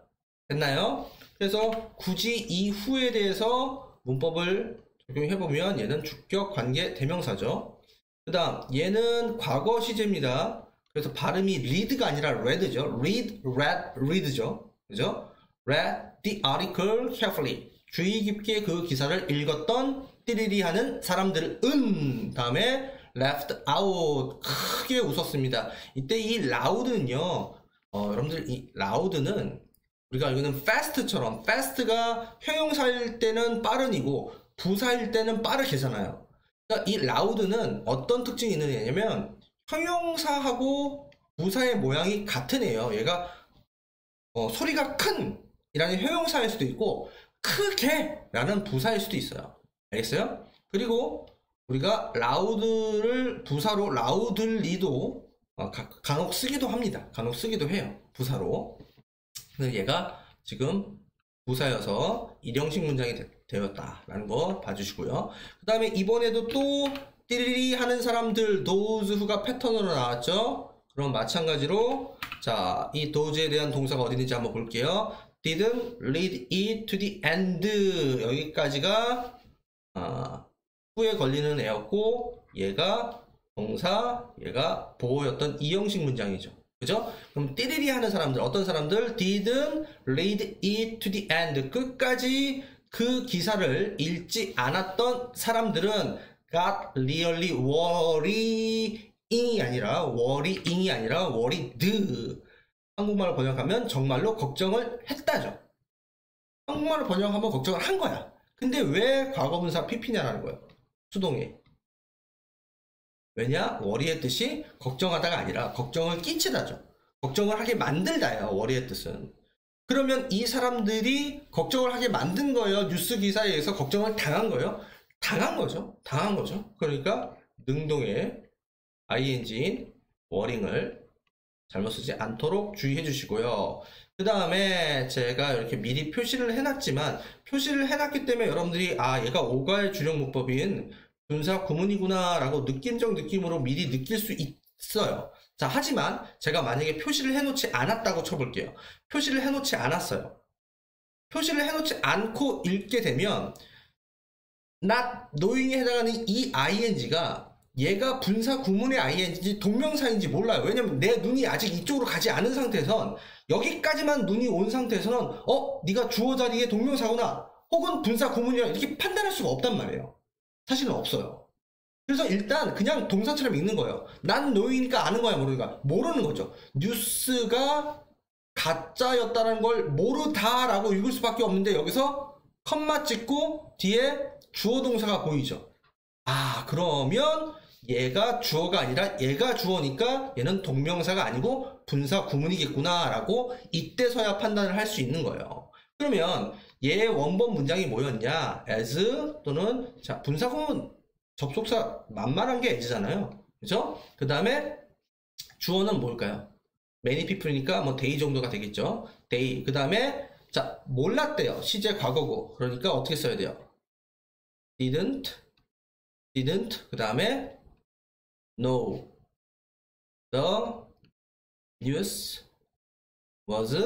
S1: 됐나요? 그래서 굳이 이 후에 대해서 문법을 적용해보면 얘는 주격 관계 대명사죠. 그 다음 얘는 과거 시제입니다. 그래서 발음이 read가 아니라 read죠. read죠. 그죠? read the article carefully. 주의 깊게 그 기사를 읽었던 띠리리 하는 사람들은 다음에 left out. 크게 웃었습니다. 이때 이 loud는요. 여러분들 이 loud는 우리가 알고는 fast처럼 fast가 형용사일 때는 빠른이고 부사일 때는 빠르게잖아요. 그러니까 이 loud는 어떤 특징이 있는 애냐면 형용사하고 부사의 모양이 같은 애예요. 얘가 소리가 큰 이라는 형용사일 수도 있고 크게 라는 부사일 수도 있어요. 알겠어요? 그리고 우리가 loud를 부사로 loudly도 간혹 쓰기도 합니다. 간혹 쓰기도 해요. 부사로. 근데 얘가 지금 부사여서 일형식 문장이 되었다라는 거 봐주시고요. 그 다음에 이번에도 또 띠리리 하는 사람들 those who가 패턴으로 나왔죠. 그럼 마찬가지로 자, 이 those에 대한 동사가 어디 있는지 한번 볼게요. didn't read it to the end. 여기까지가 후에 걸리는 애였고 얘가 동사, 얘가 보호였던 이형식 문장이죠. 그죠? 그럼 띠리리 하는 사람들, 어떤 사람들? didn't read it to the end. 끝까지 그 기사를 읽지 않았던 사람들은 got really worrying이 아니라 worried. 한국말로 번역하면 정말로 걱정을 했다죠. 한국말로 번역하면 걱정을 한 거야. 근데 왜 과거분사 pp냐라는 거예요. 수동에. 왜냐? worry의 뜻이 걱정하다가 아니라 걱정을 끼치다죠. 걱정을 하게 만들다예요. worry의 뜻은. 그러면 이 사람들이 걱정을 하게 만든 거예요. 뉴스 기사에 의해서 걱정을 당한 거예요. 당한 거죠. 그러니까 능동의 ing인 worrying을 잘못 쓰지 않도록 주의해 주시고요. 그 다음에 제가 이렇게 미리 표시를 해놨지만 표시를 해놨기 때문에 여러분들이 얘가 오가의 주력 문법인 분사 구문이구나 라고 느낌적 느낌으로 미리 느낄 수 있어요. 자, 하지만 제가 만약에 표시를 해놓지 않았다고 쳐볼게요. 표시를 해놓지 않았어요. 표시를 해놓지 않고 읽게 되면 not knowing에 해당하는 이 ing가 얘가 분사 구문의 ing인지 동명사인지 몰라요. 왜냐면 내 눈이 아직 이쪽으로 가지 않은 상태에선 여기까지만 눈이 온 상태에서는 네가 주어 자리에 동명사구나 혹은 분사 구문이라 이렇게 판단할 수가 없단 말이에요. 사실은 없어요. 그래서 일단 그냥 동사처럼 읽는 거예요. 난 knowing이니까 아는 거야 모르는 거죠. 뉴스가 가짜였다는 걸 모르다라고 읽을 수밖에 없는데 여기서 컴마 찍고 뒤에 주어 동사가 보이죠. 그러면 얘가 주어가 아니라 얘가 주어니까 얘는 동명사가 아니고 분사 구문이겠구나 라고 이때서야 판단을 할 수 있는 거예요. 그러면 얘의 원본 문장이 뭐였냐? as 또는 자 분사 구문 접속사 만만한 게 as잖아요. 그죠? 그 다음에 주어는 뭘까요? many people이니까 뭐 they 정도가 되겠죠. they. 그 다음에 자 몰랐대요. 시제 과거고. 그러니까 어떻게 써야 돼요? didn't. 그 다음에 no. The news was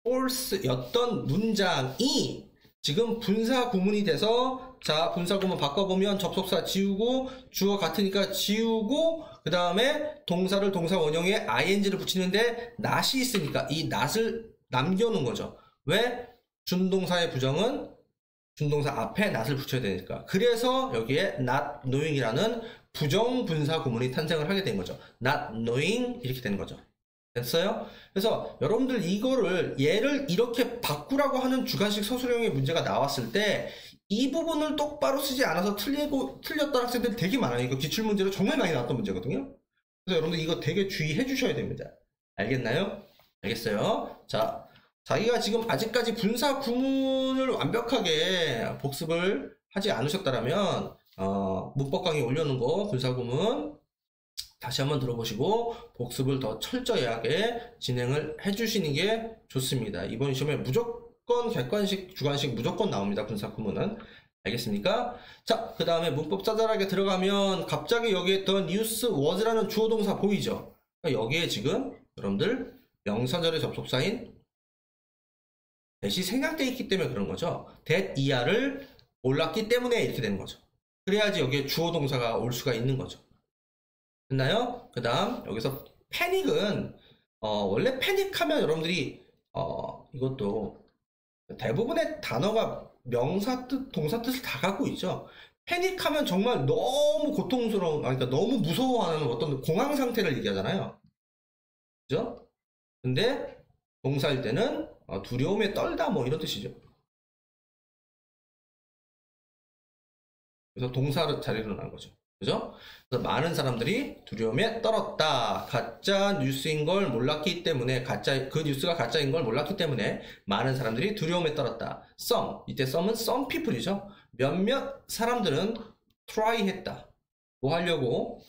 S1: false 였던 문장이 지금 분사 구문이 돼서 자 분사 구문 바꿔보면 접속사 지우고 주어 같으니까 지우고 그 다음에 동사를 동사 원형에 ing를 붙이는데 not이 있으니까 이 not을 남겨놓은 거죠. 왜? 준동사의 부정은 준동사 앞에 not을 붙여야 되니까. 그래서 여기에 not knowing이라는 부정 분사 구문이 탄생을 하게 된 거죠. not knowing 이렇게 되는 거죠. 됐어요? 그래서 여러분들 이거를 얘를 이렇게 바꾸라고 하는 주관식 서술형의 문제가 나왔을 때 이 부분을 똑바로 쓰지 않아서 틀렸던 학생들 되게 많아요. 이거 기출문제로 정말 많이 나왔던 문제거든요. 그래서 여러분들 이거 되게 주의해 주셔야 됩니다. 알겠나요? 알겠어요? 자, 자기가 지금 아직까지 분사 구문을 완벽하게 복습을 하지 않으셨다면 문법 강의 올려놓은 거 분사 구문 다시 한번 들어보시고 복습을 더 철저하게 진행을 해주시는 게 좋습니다. 이번 시험에 무조건 객관식, 주관식 무조건 나옵니다. 분사 구문은. 알겠습니까? 자, 그 다음에 문법 짜잘하게 들어가면 갑자기 여기에 있던 use was라는 주어 동사 보이죠? 그러니까 여기에 지금 여러분들 명사절의 접속사인 that이 생략되어 있기 때문에 그런 거죠. that er를 몰랐기 때문에 이렇게 되는 거죠. 그래야지 여기에 주어 동사가 올 수가 있는 거죠. 됐나요? 그 다음 여기서 패닉은 원래 패닉하면 여러분들이 이것도 대부분의 단어가 명사 뜻, 동사 뜻을 다 갖고 있죠. 패닉하면 정말 너무 고통스러운, 그러니까 너무 무서워하는 어떤 공황 상태를 얘기하잖아요. 그죠? 근데 동사일 때는 두려움에 떨다 뭐 이런 뜻이죠. 그래서 동사 자리로 나온 거죠. 그죠? 그래서 많은 사람들이 두려움에 떨었다. 가짜 뉴스인 걸 몰랐기 때문에, 그 뉴스가 가짜인 걸 몰랐기 때문에 많은 사람들이 두려움에 떨었다. some, 이때 some은 some people이죠. 몇몇 사람들은 try 했다. 뭐 하려고?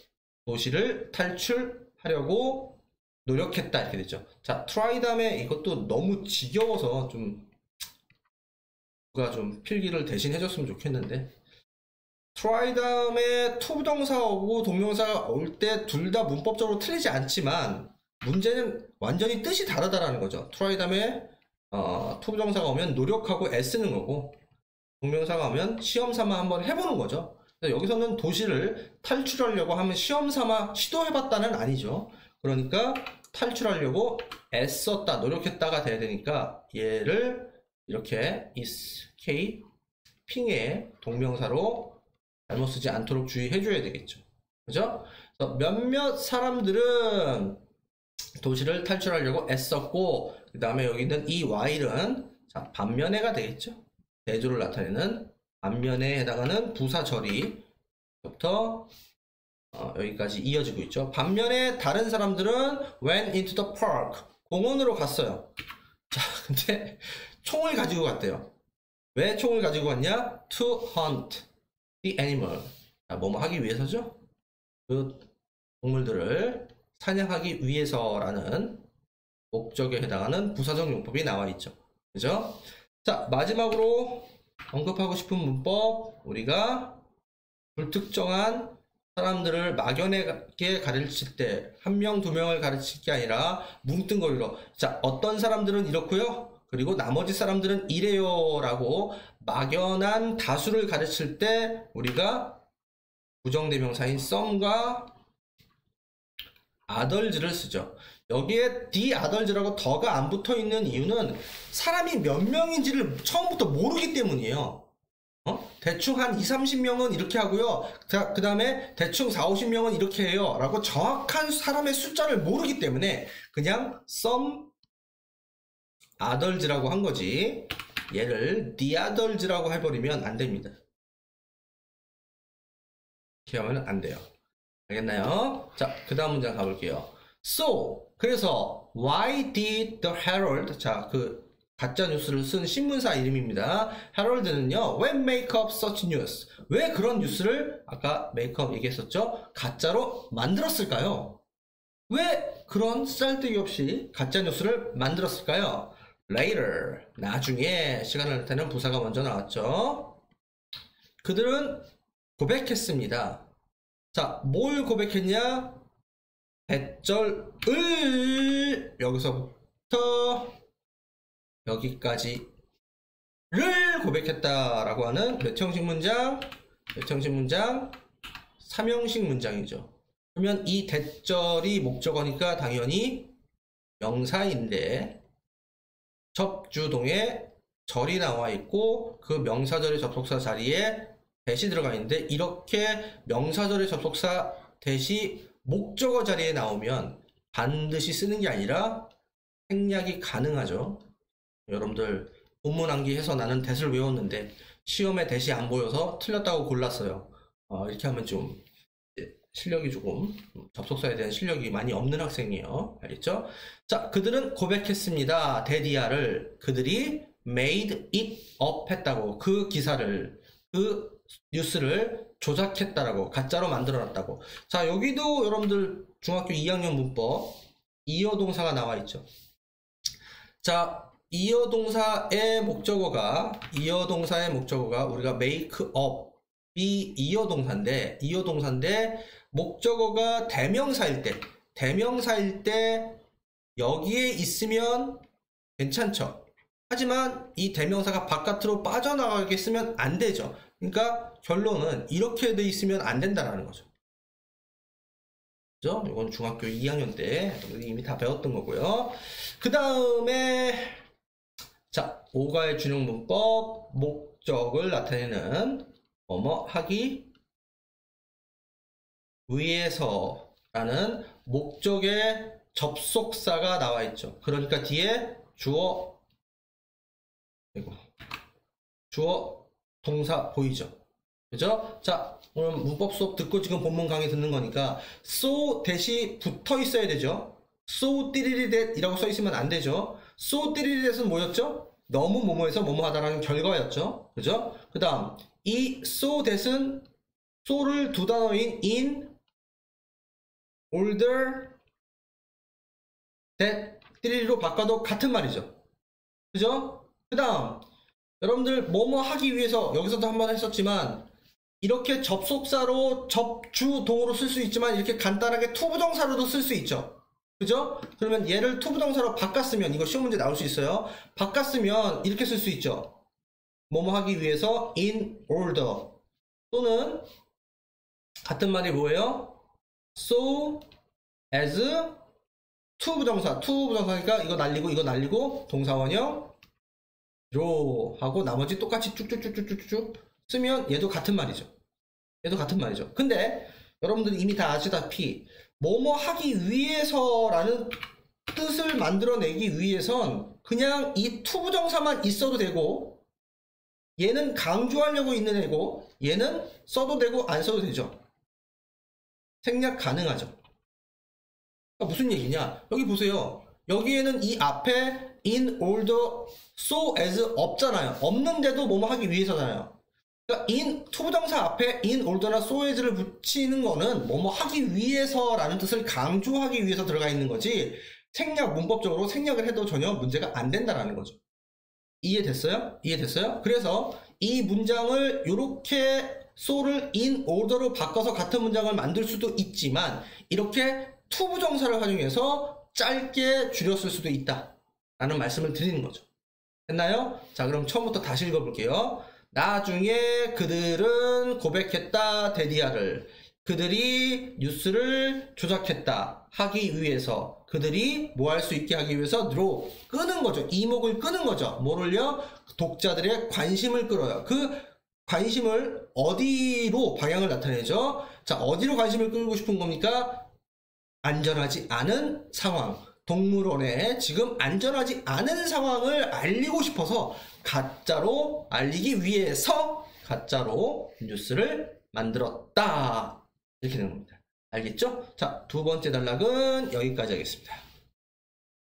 S1: 도시를 탈출하려고 노력했다. 이렇게 되죠. 자, try 다음에 이것도 너무 지겨워서 누가 좀 필기를 대신 해줬으면 좋겠는데, try 다음에 to 부동사가 오고 동명사가 올 때 둘 다 문법적으로 틀리지 않지만 문제는 완전히 뜻이 다르다라는 거죠. try 다음에 to 부동사가 오면 노력하고 애쓰는 거고 동명사가 오면 시험 삼아 한번 해보는 거죠. 그래서 여기서는 도시를 탈출하려고 하면 시험 삼아 시도해봤다는 아니죠. 그러니까 탈출하려고 애썼다, 노력했다가 돼야 되니까 얘를 이렇게 is, k, 핑의 동명사로 잘못 쓰지 않도록 주의해 줘야 되겠죠. 그죠? 그래서 몇몇 사람들은 도시를 탈출하려고 애썼고, 그 다음에 여기 있는 이 while은 자, 반면에가 되겠죠. 대조를 나타내는 반면에 해당하는 부사절이부터 여기까지 이어지고 있죠. 반면에 다른 사람들은 went into the park, 공원으로 갔어요. 자, 근데 총을 가지고 갔대요. 왜 총을 가지고 갔냐? to hunt the animal. 자, 뭐뭐 하기 위해서죠? 그 동물들을 사냥하기 위해서라는 목적에 해당하는 부사적 용법이 나와 있죠. 그죠? 자, 마지막으로 언급하고 싶은 문법, 우리가 불특정한 사람들을 막연하게 가르칠 때, 한 명, 두 명을 가르칠 게 아니라 뭉뚱거리로, 자, 어떤 사람들은 이렇고요. 그리고 나머지 사람들은 이래요 라고 막연한 다수를 가르칠 때 우리가 부정대명사인 some과 others를 쓰죠. 여기에 the others라고 더가 안 붙어 있는 이유는 사람이 몇 명인지를 처음부터 모르기 때문이에요. 대충 한 20, 30명은 이렇게 하고요. 그 다음에 대충 40, 50명은 이렇게 해요 라고 정확한 사람의 숫자를 모르기 때문에 그냥 some others라고 한 거지. 얘를 the others라고 해버리면 안 됩니다. 이렇게 하면 안 돼요. 알겠나요? 자, 그 다음 문장 가볼게요. So, 그래서 why did the Herald, 자, 그 가짜 뉴스를 쓴 신문사 이름입니다. Herald는요, when make up such news, 왜 그런 뉴스를 아까 make up 얘기했었죠? 가짜로 만들었을까요? 왜 그런 쓸데기 없이 가짜 뉴스를 만들었을까요? Later, 나중에 시간을 나타내는 부사가 먼저 나왔죠. 그들은 고백했습니다. 자, 뭘 고백했냐? 대절을 여기서부터 여기까지를 고백했다라고 하는 몇 형식 문장? 몇 형식 문장? 3형식 문장이죠. 그러면 이 대절이 목적어니까 당연히 명사인데 접주동에 절이 나와 있고 그 명사절의 접속사 자리에 대시 들어가 있는데 이렇게 명사절의 접속사 대시 목적어 자리에 나오면 반드시 쓰는 게 아니라 생략이 가능하죠. 여러분들 본문 암기해서 나는 대를 외웠는데 시험에 대시 안 보여서 틀렸다고 골랐어요. 이렇게 하면 좀 실력이 조금 접속사에 대한 실력이 많이 없는 학생이에요. 알겠죠? 자, 그들은 고백했습니다. 데디아를. 그들이 made it up 했다고. 그 기사를, 그 뉴스를 조작했다라고, 가짜로 만들어놨다고. 자, 여기도 여러분들 중학교 2학년 문법 이어 동사가 나와 있죠. 자, 이어 동사의 목적어가 우리가 make up 이 이어 동사인데 목적어가 대명사일 때 여기에 있으면 괜찮죠. 하지만 이 대명사가 바깥으로 빠져나가게 쓰면 안 되죠. 그러니까 결론은 이렇게 돼 있으면 안 된다라는 거죠. 그죠? 이건 중학교 2학년 때 이미 다 배웠던 거고요. 그 다음에 자, 5가의 준용 문법 목적을 나타내는 뭐뭐 하기 위해서라는 목적의 접속사가 나와 있죠. 그러니까 뒤에 주어 동사 보이죠? 그죠? 자, 오늘 문법 수업 듣고 지금 본문 강의 듣는 거니까 so 대시 붙어 있어야 되죠. so 띠리리 that 이라고 써 있으면 안 되죠. so 띠리리 that은 뭐였죠? 너무 뭐뭐해서 뭐뭐 하다라는 결과였죠. 그죠? 그 다음 이 so that은 so를 두 단어인 in, older, that, 띠리리로 바꿔도 같은 말이죠. 그죠? 그 다음 여러분들 뭐뭐 하기 위해서 여기서도 한번 했었지만 이렇게 접속사로 접주동으로 쓸 수 있지만 이렇게 간단하게 투부정사로도 쓸 수 있죠. 그죠? 그러면 얘를 투부정사로 바꿨으면 이거 시험 문제 나올 수 있어요. 바꿨으면 이렇게 쓸 수 있죠. 뭐뭐 하기 위해서 in order 또는 같은 말이 뭐예요? so as 투부정사니까 이거 날리고 동사원형 로 하고 나머지 똑같이 쭉쭉쭉쭉쭉 쓰면 얘도 같은 말이죠. 근데 여러분들이 이미 다 아시다시피 뭐뭐 하기 위해서라는 뜻을 만들어내기 위해선 그냥 이 투부정사만 있어도 되고 얘는 강조하려고 있는 애고 얘는 써도 되고 안 써도 되죠. 생략 가능하죠. 그러니까 무슨 얘기냐? 여기 보세요. 여기에는 이 앞에 in order, so as 없잖아요. 없는데도 뭐뭐 하기 위해서잖아요. 그러니까 in 투부정사 앞에 in order나 so as를 붙이는 거는 뭐뭐 하기 위해서라는 뜻을 강조하기 위해서 들어가 있는 거지 문법적으로 생략을 해도 전혀 문제가 안 된다라는 거죠. 이해됐어요? 그래서 이 문장을 이렇게 so를 in order로 바꿔서 같은 문장을 만들 수도 있지만 이렇게 투부정사를 활용해서 짧게 줄였을 수도 있다 라는 말씀을 드리는 거죠. 됐나요? 자, 그럼 처음부터 다시 읽어볼게요. 나중에 그들은 고백했다 데디아를. 그들이 뉴스를 조작했다 하기 위해서. 그들이 뭐 할 수 있게 하기 위해서 draw 끄는 거죠. 이목을 끄는 거죠. 뭐를요? 독자들의 관심을 끌어요. 그 관심을 어디로 방향을 나타내죠? 자, 어디로 관심을 끌고 싶은 겁니까? 안전하지 않은 상황. 동물원에 지금 안전하지 않은 상황을 알리고 싶어서 가짜로 알리기 위해서 가짜로 뉴스를 만들었다. 이렇게 되는 겁니다. 알겠죠? 자, 두 번째 단락은 여기까지 하겠습니다.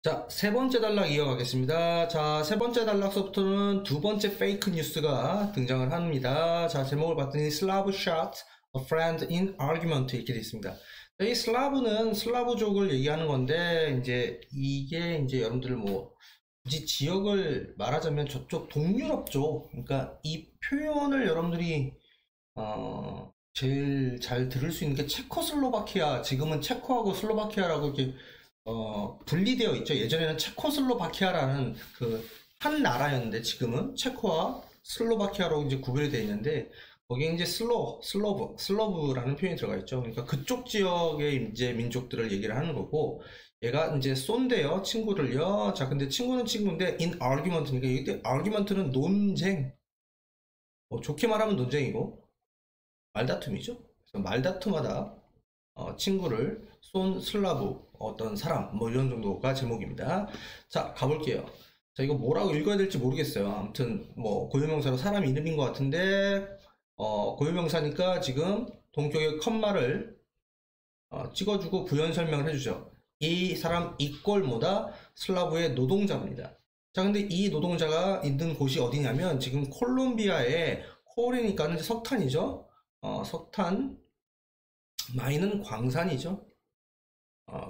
S1: 자, 세 번째 단락 이어가겠습니다. 자, 세 번째 단락서부터는 두 번째 페이크 뉴스가 등장을 합니다. 자, 제목을 봤더니 Slav shot a friend in argument 이렇게 되어 있습니다. 이 슬라브는 슬라브족을 얘기하는 건데 이게 여러분들 뭐 굳이 지역을 말하자면 저쪽 동유럽 쪽, 그러니까 이 표현을 여러분들이 제일 잘 들을 수 있는 게 체코슬로바키아, 지금은 체코하고 슬로바키아라고 이렇게 분리되어 있죠. 예전에는 체코슬로바키아라는 그 한 나라였는데 지금은 체코와 슬로바키아로 이제 구별이 되어 있는데 거기에 이제 슬로브라는 표현이 들어가 있죠. 그러니까 그쪽 지역의 이제 민족들을 얘기를 하는 거고, 얘가 이제 쏜대요, 친구를요. 자, 근데 친구는 친구인데 in argument니까 이때 argument는 논쟁. 좋게 말하면 논쟁이고 말다툼이죠. 그래서 말다툼하다. 친구를 쏜 슬라브 어떤 사람 뭐 이런 정도가 제목입니다. 자, 가볼게요. 자, 이거 뭐라고 읽어야 될지 모르겠어요. 아무튼 뭐 고유명사로 사람 이름인 것 같은데 고유명사니까 지금 동격의 컴마를 찍어주고 부연 설명을 해주죠. 이 사람 이꼴 뭐다? 슬라브의 노동자입니다. 자, 근데 이 노동자가 있는 곳이 어디냐면 지금 콜롬비아의 콜이니까는 석탄이죠. 석탄 마이는 광산이죠.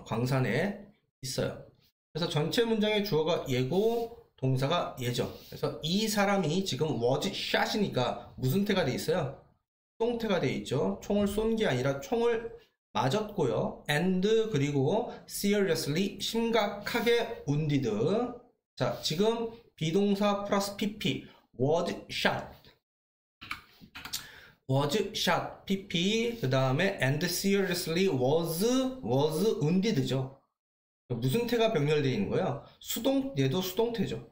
S1: 광산에 있어요. 그래서 전체 문장의 주어가 얘고 동사가 얘죠. 그래서 이 사람이 지금 was shot이니까 무슨 태가 돼 있어요? 수동태가 돼 있죠. 총을 쏜 게 아니라 총을 맞았고요. and 그리고 seriously 심각하게 wounded. 자, 지금 비동사 플러스 pp was shot pp 그 다음에 and seriously was wounded죠. 무슨 태가 병렬되어 있는 거예요? 얘도 수동태죠.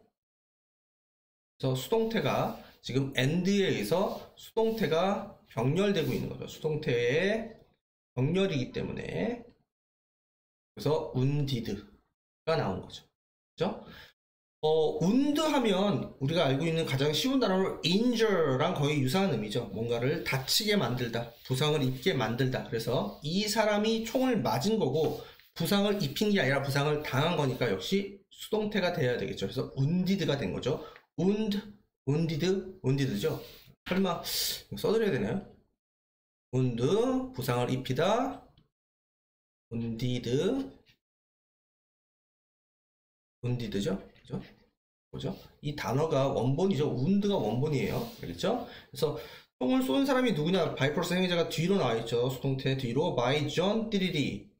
S1: 그래서 수동태가 지금 and에 의해서 수동태가 병렬되고 있는 거죠. 수동태의 병렬이기 때문에 그래서 wounded가 나온 거죠. 그죠? wound 하면 우리가 알고 있는 가장 쉬운 단어로 injure랑 거의 유사한 의미죠. 뭔가를 다치게 만들다, 부상을 입게 만들다. 그래서 이 사람이 총을 맞은 거고 부상을 입힌 게 아니라 부상을 당한 거니까 역시 수동태가 돼야 되겠죠. 그래서 wounded가 된 거죠. wounded죠. 설마 써드려야 되나요? wound, 부상을 입히다, wounded죠. 그죠? 이 단어가 원본이죠. wound가 원본이에요. 알겠죠? 그래서 총을 쏜 사람이 누구냐? by 플러스 행위자가 뒤로 나와 있죠. 수동태 뒤로 by John 띠리리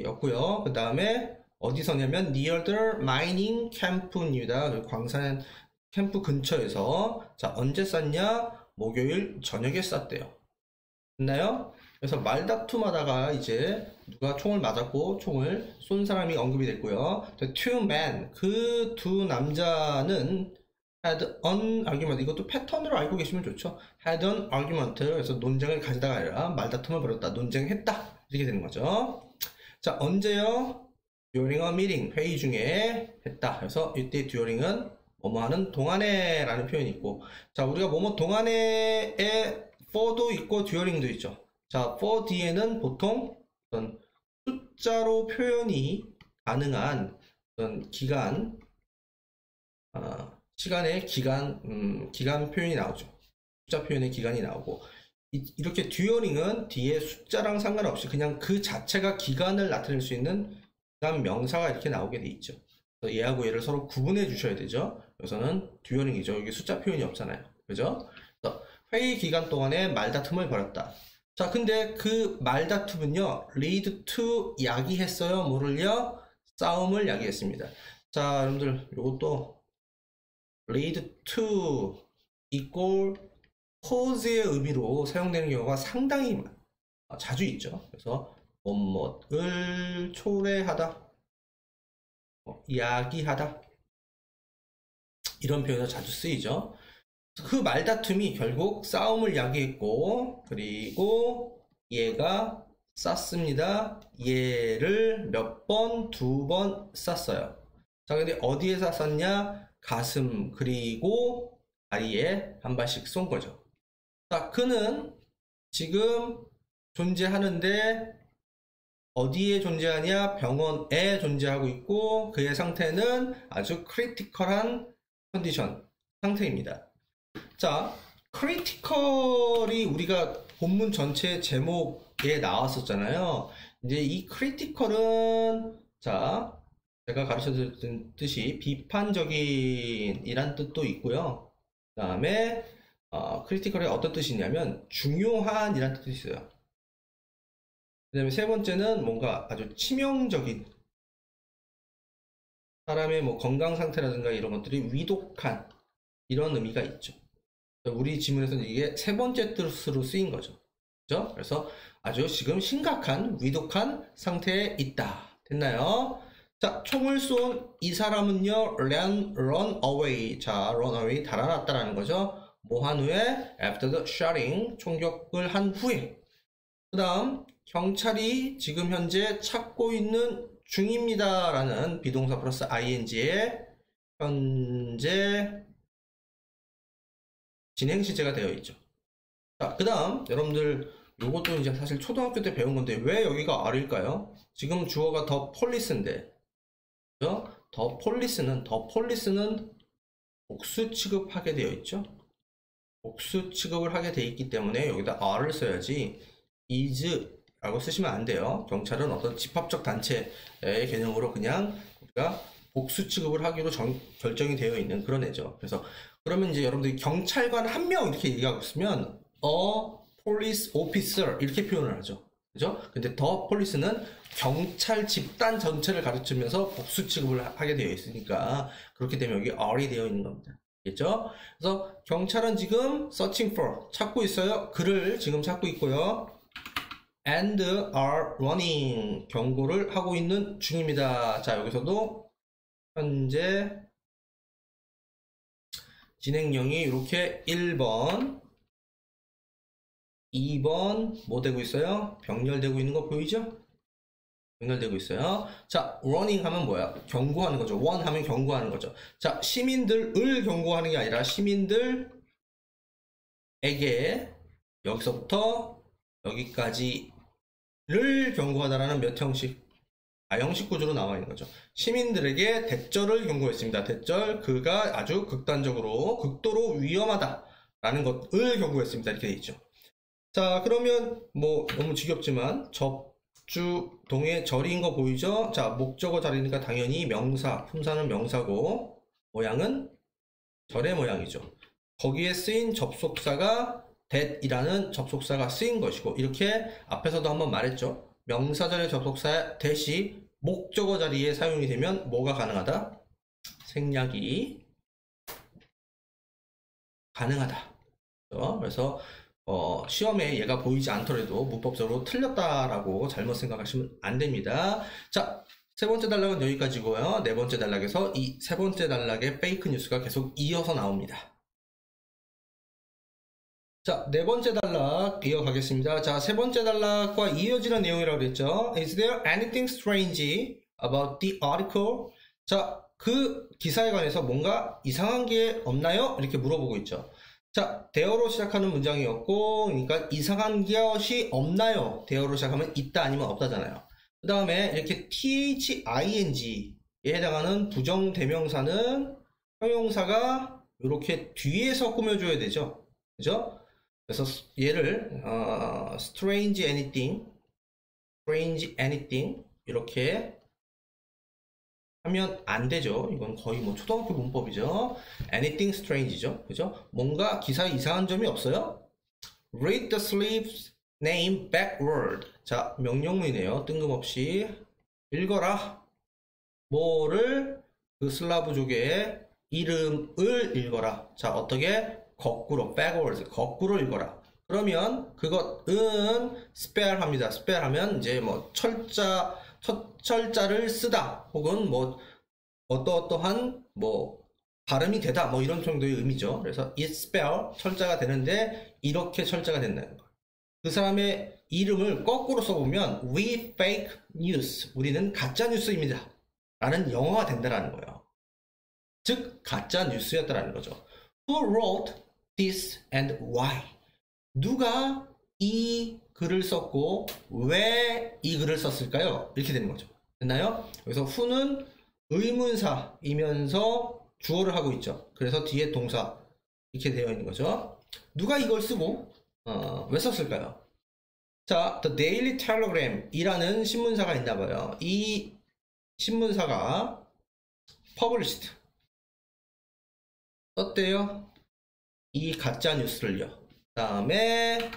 S1: 였고요. 그 다음에 어디서냐면 near the mining camp입니다. 광산 캠프 근처에서. 자, 언제 쐈냐? 목요일 저녁에 쐈대요. 됐나요? 그래서 말다툼하다가 이제 누가 총을 맞았고 총을 쏜 사람이 언급이 됐고요. The two men, 그 두 남자는 had an argument. 이것도 패턴으로 알고 계시면 좋죠. had an argument. 그래서 논쟁을 가지다가 아니라 말다툼을 벌였다, 논쟁했다, 이렇게 되는 거죠. 자, 언제요? during a meeting, 회의 중에 했다. 그래서 이때 during은 뭐뭐 하는 동안에 라는 표현이 있고, 자, 우리가 뭐뭐 동안에에 for도 있고 during도 있죠. 자, for 뒤에는 보통 어떤 숫자로 표현이 가능한 어떤 기간, 시간의 기간 표현이 나오죠. 숫자 표현의 기간이 나오고, 이렇게 during은 뒤에 숫자랑 상관없이 그냥 그 자체가 기간을 나타낼 수 있는 기간 명사가 이렇게 나오게 돼 있죠. 그래서 얘하고 얘를 서로 구분해 주셔야 되죠. 여기서는 during이죠. 여기 숫자 표현이 없잖아요. 그죠? 그래서 회의 기간 동안에 말다툼을 벌였다. 자, 근데 그 말다툼은요, lead to 야기했어요. 뭐를요? 싸움을 야기했습니다. 자, 여러분들, 요것도 lead to equal cause의 의미로 사용되는 경우가 상당히 자주 있죠. 그래서 뭐뭐를 초래하다, 야기하다, 이런 표현이 자주 쓰이죠. 그 말다툼이 결국 싸움을 야기했고, 그리고 얘가 쐈습니다. 얘를 몇 번? 2번 쐈어요. 자, 근데 어디에 쐈냐? 가슴 그리고 다리에 한 발씩 쏜 거죠. 자, 그는 지금 존재하는데 어디에 존재하냐? 병원에 존재하고 있고, 그의 상태는 아주 크리티컬한 컨디션 상태입니다. 자, 크리티컬이 우리가 본문 전체 제목에 나왔었잖아요. 이제 이 크리티컬은, 자, 제가 가르쳐드렸듯이 비판적인 이란 뜻도 있고요. 그 다음에 크리티컬이 어떤 뜻이냐면 중요한 이란 뜻도 있어요. 그 다음에 세 번째는 뭔가 아주 치명적인, 사람의 뭐 건강 상태라든가 이런 것들이 위독한 이런 의미가 있죠. 우리 지문에서는 이게 세 번째 뜻으로 쓰인 거죠. 그죠? 그래서 아주 지금 심각한 위독한 상태에 있다. 됐나요? 자, 총을 쏜 이 사람은요, run away. 자, run away, 달아났다라는 거죠. 뭐 한 후에, after the shooting, 총격을 한 후에. 그 다음, 경찰이 지금 현재 찾고 있는 중입니다 라는 비동사 플러스 ing에 현재 진행 시제가 되어 있죠. 자, 그 다음 여러분들 요것도 이제 사실 초등학교 때 배운 건데 왜 여기가 R일까요? 지금 주어가 더 폴리스인데, 그죠? 더 폴리스는 복수 취급하게 되어 있죠. 복수 취급을 하게 되어 있기 때문에 여기다 R을 써야지 is 라고 쓰시면 안 돼요. 경찰은 어떤 집합적 단체의 개념으로 그냥 우리가 복수 취급을 하기로 결정이 되어 있는 그런 애죠. 그래서 그러면 이제 여러분들이 경찰관 한 명 이렇게 얘기하고 있으면 police officer 이렇게 표현을 하죠. 그죠? 근데 더 폴리스는 경찰 집단 전체를 가르치면서 복수 취급을 하게 되어 있으니까 그렇게 되면 여기 R이 되어 있는 겁니다. 알겠죠? 그래서 경찰은 지금 searching for 찾고 있어요. 그를 지금 찾고 있고요. and are running 경고를 하고 있는 중입니다. 자, 여기서도 현재 진행형이 이렇게 1번 2번 뭐 되고 있어요? 병렬되고 있는 거 보이죠? 병렬되고 있어요. 자, running 하면 뭐야? 경고하는 거죠. run 하면 경고하는 거죠. 자, 시민들을 경고하는 게 아니라 시민들에게 여기서부터 여기까지를 경고하다라는 몇 형식? 형식 구조로 나와 있는 거죠. 시민들에게 대절을 경고했습니다. 대절, 그가 아주 극도로 위험하다라는 것을 경고했습니다. 이렇게 돼 있죠. 자, 그러면 뭐 너무 지겹지만 접주동의 절인 거 보이죠? 자, 목적어 자리니까 당연히 명사, 품사는 명사고 모양은 절의 모양이죠. 거기에 쓰인 접속사가 that이라는 접속사가 쓰인 것이고, 이렇게 앞에서도 한번 말했죠. 명사절의 접속사 that이 목적어 자리에 사용이 되면 뭐가 가능하다? 생략이 가능하다. 그래서 시험에 얘가 보이지 않더라도 문법적으로 틀렸다라고 잘못 생각하시면 안 됩니다. 자, 세 번째 단락은 여기까지고요. 네 번째 단락에서 이 세 번째 단락의 페이크 뉴스가 계속 이어서 나옵니다. 자, 네 번째 단락 이어가겠습니다. 자, 세 번째 단락과 이어지는 내용이라고 그랬죠. Is there anything strange about the article? 자, 그 기사에 관해서 뭔가 이상한 게 없나요? 이렇게 물어보고 있죠. 자, there로 시작하는 문장이었고, 그러니까 이상한 것이 없나요? there로 시작하면 있다 아니면 없다잖아요. 그 다음에 이렇게 thing에 해당하는 부정대명사는 형용사가 이렇게 뒤에서 꾸며줘야 되죠. 그죠? 그래서 얘를 strange anything 이렇게 하면 안 되죠. 이건 거의 뭐 초등학교 문법이죠. anything strange죠. 그죠? 뭔가 기사에 이상한 점이 없어요? read the sleeve's name backward. 자, 명령문이네요. 뜬금없이 읽어라. 뭐를? 그 슬라브족의 이름을 읽어라. 자, 어떻게? 거꾸로, backwards, 거꾸로 읽어라. 그러면 그것은 spell 합니다. spell 하면 이제 뭐 철자를 쓰다, 혹은 뭐 어떠한 뭐 발음이 되다, 뭐 이런 정도의 의미죠. 그래서 it spell 철자가 되는데 이렇게 철자가 된다는 거예요. 그 사람의 이름을 거꾸로 써보면 we fake news, 우리는 가짜 뉴스입니다 라는 영어가 된다라는 거예요. 즉 가짜 뉴스였다라는 거죠. Who wrote this and why? 누가 이 글을 썼고 왜 이 글을 썼을까요? 이렇게 되는 거죠. 됐나요? 여기서 who는 의문사이면서 주어를 하고 있죠. 그래서 뒤에 동사 이렇게 되어 있는 거죠. 누가 이걸 쓰고 왜 썼을까요? 자, The Daily Telegram 이라는 신문사가 있나 봐요. 이 신문사가 published 썼대요. 이 가짜 뉴스를요. 그 다음에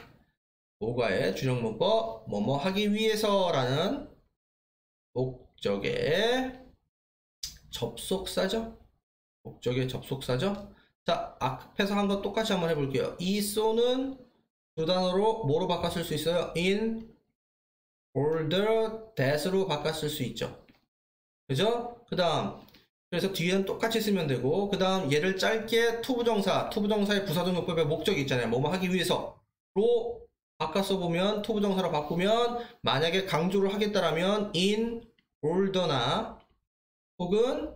S1: 모과의 주정문법 뭐뭐 하기 위해서라는 목적의 접속사죠. 목적의 접속사죠. 자, 앞에서 한 거 똑같이 한번 해볼게요. 이 so는 두 단어로 뭐로 바꿨을 수 있어요? in order that으로 바꿨을 수 있죠. 그죠? 그 다음 그래서 뒤에는 똑같이 쓰면 되고, 그 다음 얘를 짧게 투부정사의 부사적 용법의 목적이 있잖아요. 뭐뭐 하기 위해서로 바꿔 써보면 to 부정사로 바꾸면 만약에 강조를 하겠다라면 in order나 혹은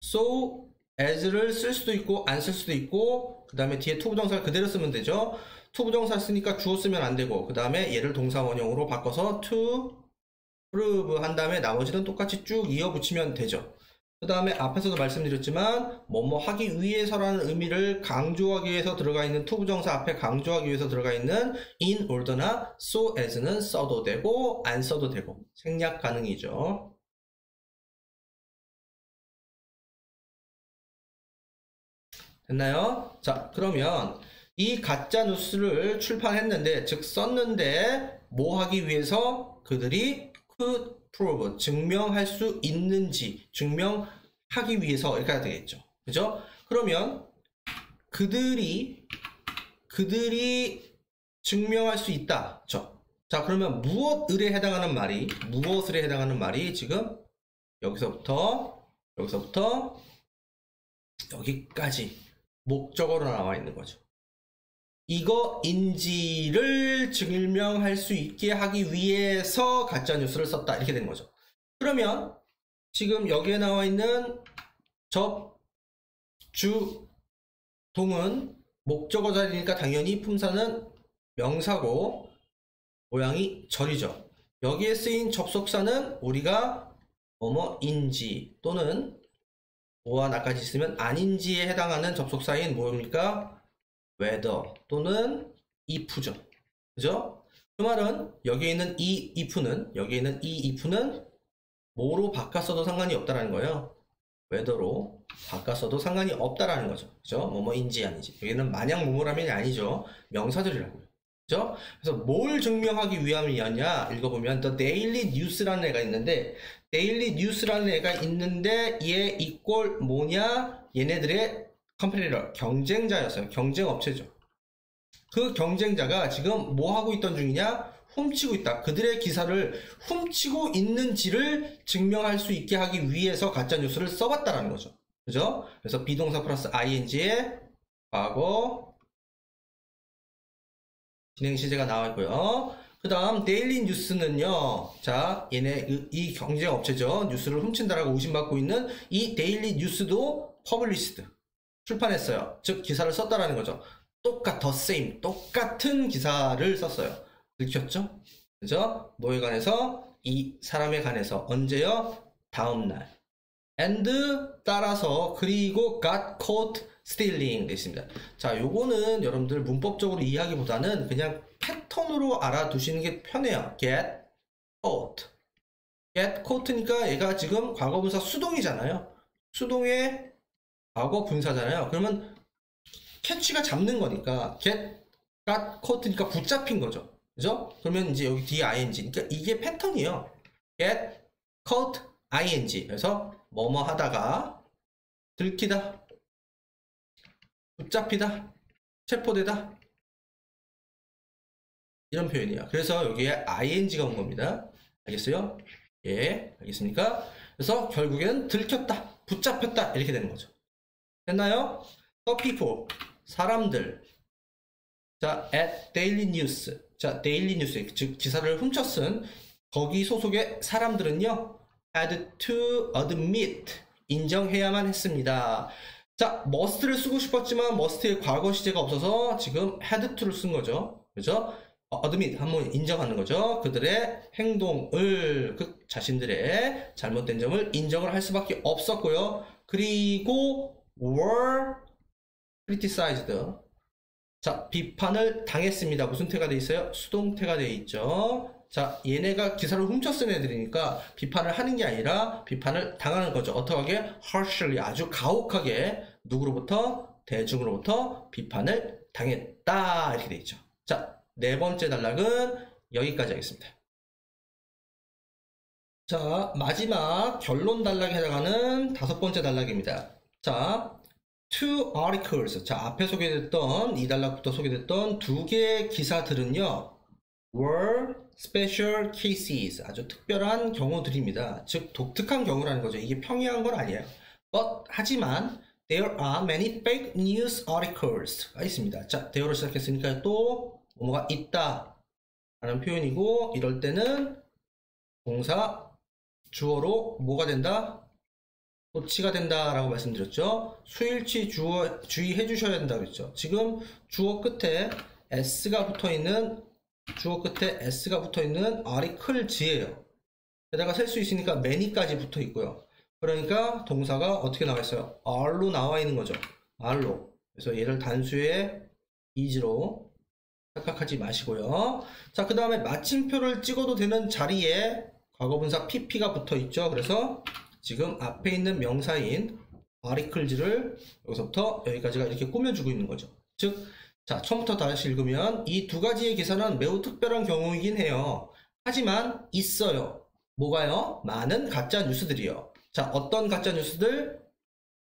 S1: so as를 쓸 수도 있고 안 쓸 수도 있고 그 다음에 뒤에 to 부정사를 그대로 쓰면 되죠. to 부정사 쓰니까 주어 쓰면 안 되고 그 다음에 얘를 동사 원형으로 바꿔서 to prove 한 다음에 나머지는 똑같이 쭉 이어 붙이면 되죠. 그 다음에 앞에서도 말씀드렸지만 뭐뭐 하기 위해서라는 의미를 강조하기 위해서 들어가 있는 to 부정사 앞에 강조하기 위해서 들어가 있는 in order나 so as는 써도 되고 안 써도 되고 생략 가능이죠. 됐나요? 자, 그러면 이 가짜 뉴스를 출판했는데 즉 썼는데 뭐 하기 위해서 그들이 could prove 증명할 수 있는지 증명하기 위해서 이렇게 해야 되겠죠. 그죠? 그러면 그들이 증명할 수 있다. 자, 그러면 무엇을에 해당하는 말이 지금 여기서부터 여기까지 목적어로 나와 있는 거죠. 이거인지를 증명할 수 있게 하기 위해서 가짜뉴스를 썼다. 이렇게 된 거죠. 그러면 지금 여기에 나와 있는 접주동은 목적어 자리니까 당연히 품사는 명사고 모양이 절이죠. 여기에 쓰인 접속사는 우리가 뭐뭐인지 또는 뭐와 나까지 있으면 아닌지에 해당하는 접속사인 뭡니까? whether 또는 if죠. 그죠? 그 말은 여기에 있는 이 if는 뭐로 바꿨어도 상관이 없다라는 거예요. whether로 바꿨어도 상관이 없다라는 거죠. 그죠? 뭐뭐인지 아닌지. 여기는 마냥 뭐뭐라면이 아니죠. 명사들이라고요. 그죠? 그래서 뭘 증명하기 위함이었냐? 읽어보면 The Daily News라는 애가 있는데 Daily News라는 애가 있는데 얘 이꼴 뭐냐? 얘네들의 컴페니터 경쟁자였어요. 경쟁업체죠. 그 경쟁자가 지금 뭐 하고 있던 중이냐? 훔치고 있다. 그들의 기사를 훔치고 있는지를 증명할 수 있게 하기 위해서 가짜뉴스를 써봤다라는 거죠. 그죠? 그래서 비동사 플러스 ing에 과거 진행 시제가 나와 있고요. 그 다음 데일리 뉴스는요. 자, 얘네 이 경쟁업체죠. 뉴스를 훔친다라고 의심받고 있는 이 데일리 뉴스도 퍼블리시드 출판했어요. 즉 기사를 썼다라는 거죠. 똑같은 기사를 썼어요. 읽혔죠? 그죠? 뭐에 관해서? 이 사람에 관해서. 언제요? 다음날. and 따라서 그리고 got caught stealing 돼 있습니다. 자, 요거는 여러분들 문법적으로 이해하기보다는 그냥 패턴으로 알아두시는 게 편해요. get caught니까 얘가 지금 과거분사 수동이잖아요. 수동의 과거 분사잖아요. 그러면 캐치가 잡는 거니까 get got caught니까 붙잡힌 거죠. 그죠? 그러면 이제 여기 뒤에 ing. 그러니까 이게 패턴이에요. get caught ing. 그래서 뭐뭐 하다가 들키다, 붙잡히다, 체포되다 이런 표현이에요. 그래서 여기에 ing가 온 겁니다. 알겠어요? 예, 알겠습니까? 그래서 결국에는 들켰다, 붙잡혔다 이렇게 되는 거죠. 됐나요? The people, 사람들. 자, at daily news. 자, daily news, 즉 기사를 훔쳐 쓴 거기 소속의 사람들은요, had to admit, 인정해야만 했습니다. 자, must를 쓰고 싶었지만 must의 과거 시제가 없어서 지금 had to를 쓴 거죠. 그죠? admit, 한번 인정하는 거죠. 그들의 행동을, 그 자신들의 잘못된 점을 인정을 할 수밖에 없었고요. 그리고 were criticized. 자, 비판을 당했습니다. 무슨 태가 돼 있어요? 수동태가 돼 있죠. 자, 얘네가 기사를 훔쳐 쓴 애들이니까 비판을 하는 게 아니라 비판을 당하는 거죠. 어떻게 하게? harshly, 아주 가혹하게 누구로부터? 대중으로부터 비판을 당했다 이렇게 돼 있죠. 자, 네 번째 단락은 여기까지 하겠습니다. 자, 마지막 결론 단락에 해당하는 다섯 번째 단락입니다. 자, two articles. 자, 앞에 소개됐던 이 단락부터 소개됐던 두 개의 기사들은요, were special cases. 아주 특별한 경우들입니다. 즉, 독특한 경우라는 거죠. 이게 평이한 건 아니에요. But, 하지만, there are many fake news articles가 있습니다. 자, there로 시작했으니까 또 뭐가 있다 라는 표현이고, 이럴 때는 동사 주어로 뭐가 된다? 도치가 된다 라고 말씀드렸죠. 수일치 주의해 주셔야 된다 그랬죠. 지금 주어 끝에 s가 붙어있는 articles예요. 게다가 셀 수 있으니까 many까지 붙어있고요. 그러니까 동사가 어떻게 나와 있어요? are로 나와 있는 거죠. are로. 그래서 얘를 단수의 is로 착각하지 마시고요. 자, 그 다음에 마침표를 찍어도 되는 자리에 과거분사 pp가 붙어있죠. 그래서 지금 앞에 있는 명사인 articles를 여기서부터 여기까지가 이렇게 꾸며주고 있는 거죠. 즉, 자, 처음부터 다시 읽으면 이 두 가지의 기사는 매우 특별한 경우이긴 해요. 하지만 있어요. 뭐가요? 많은 가짜 뉴스들이요. 자, 어떤 가짜 뉴스들?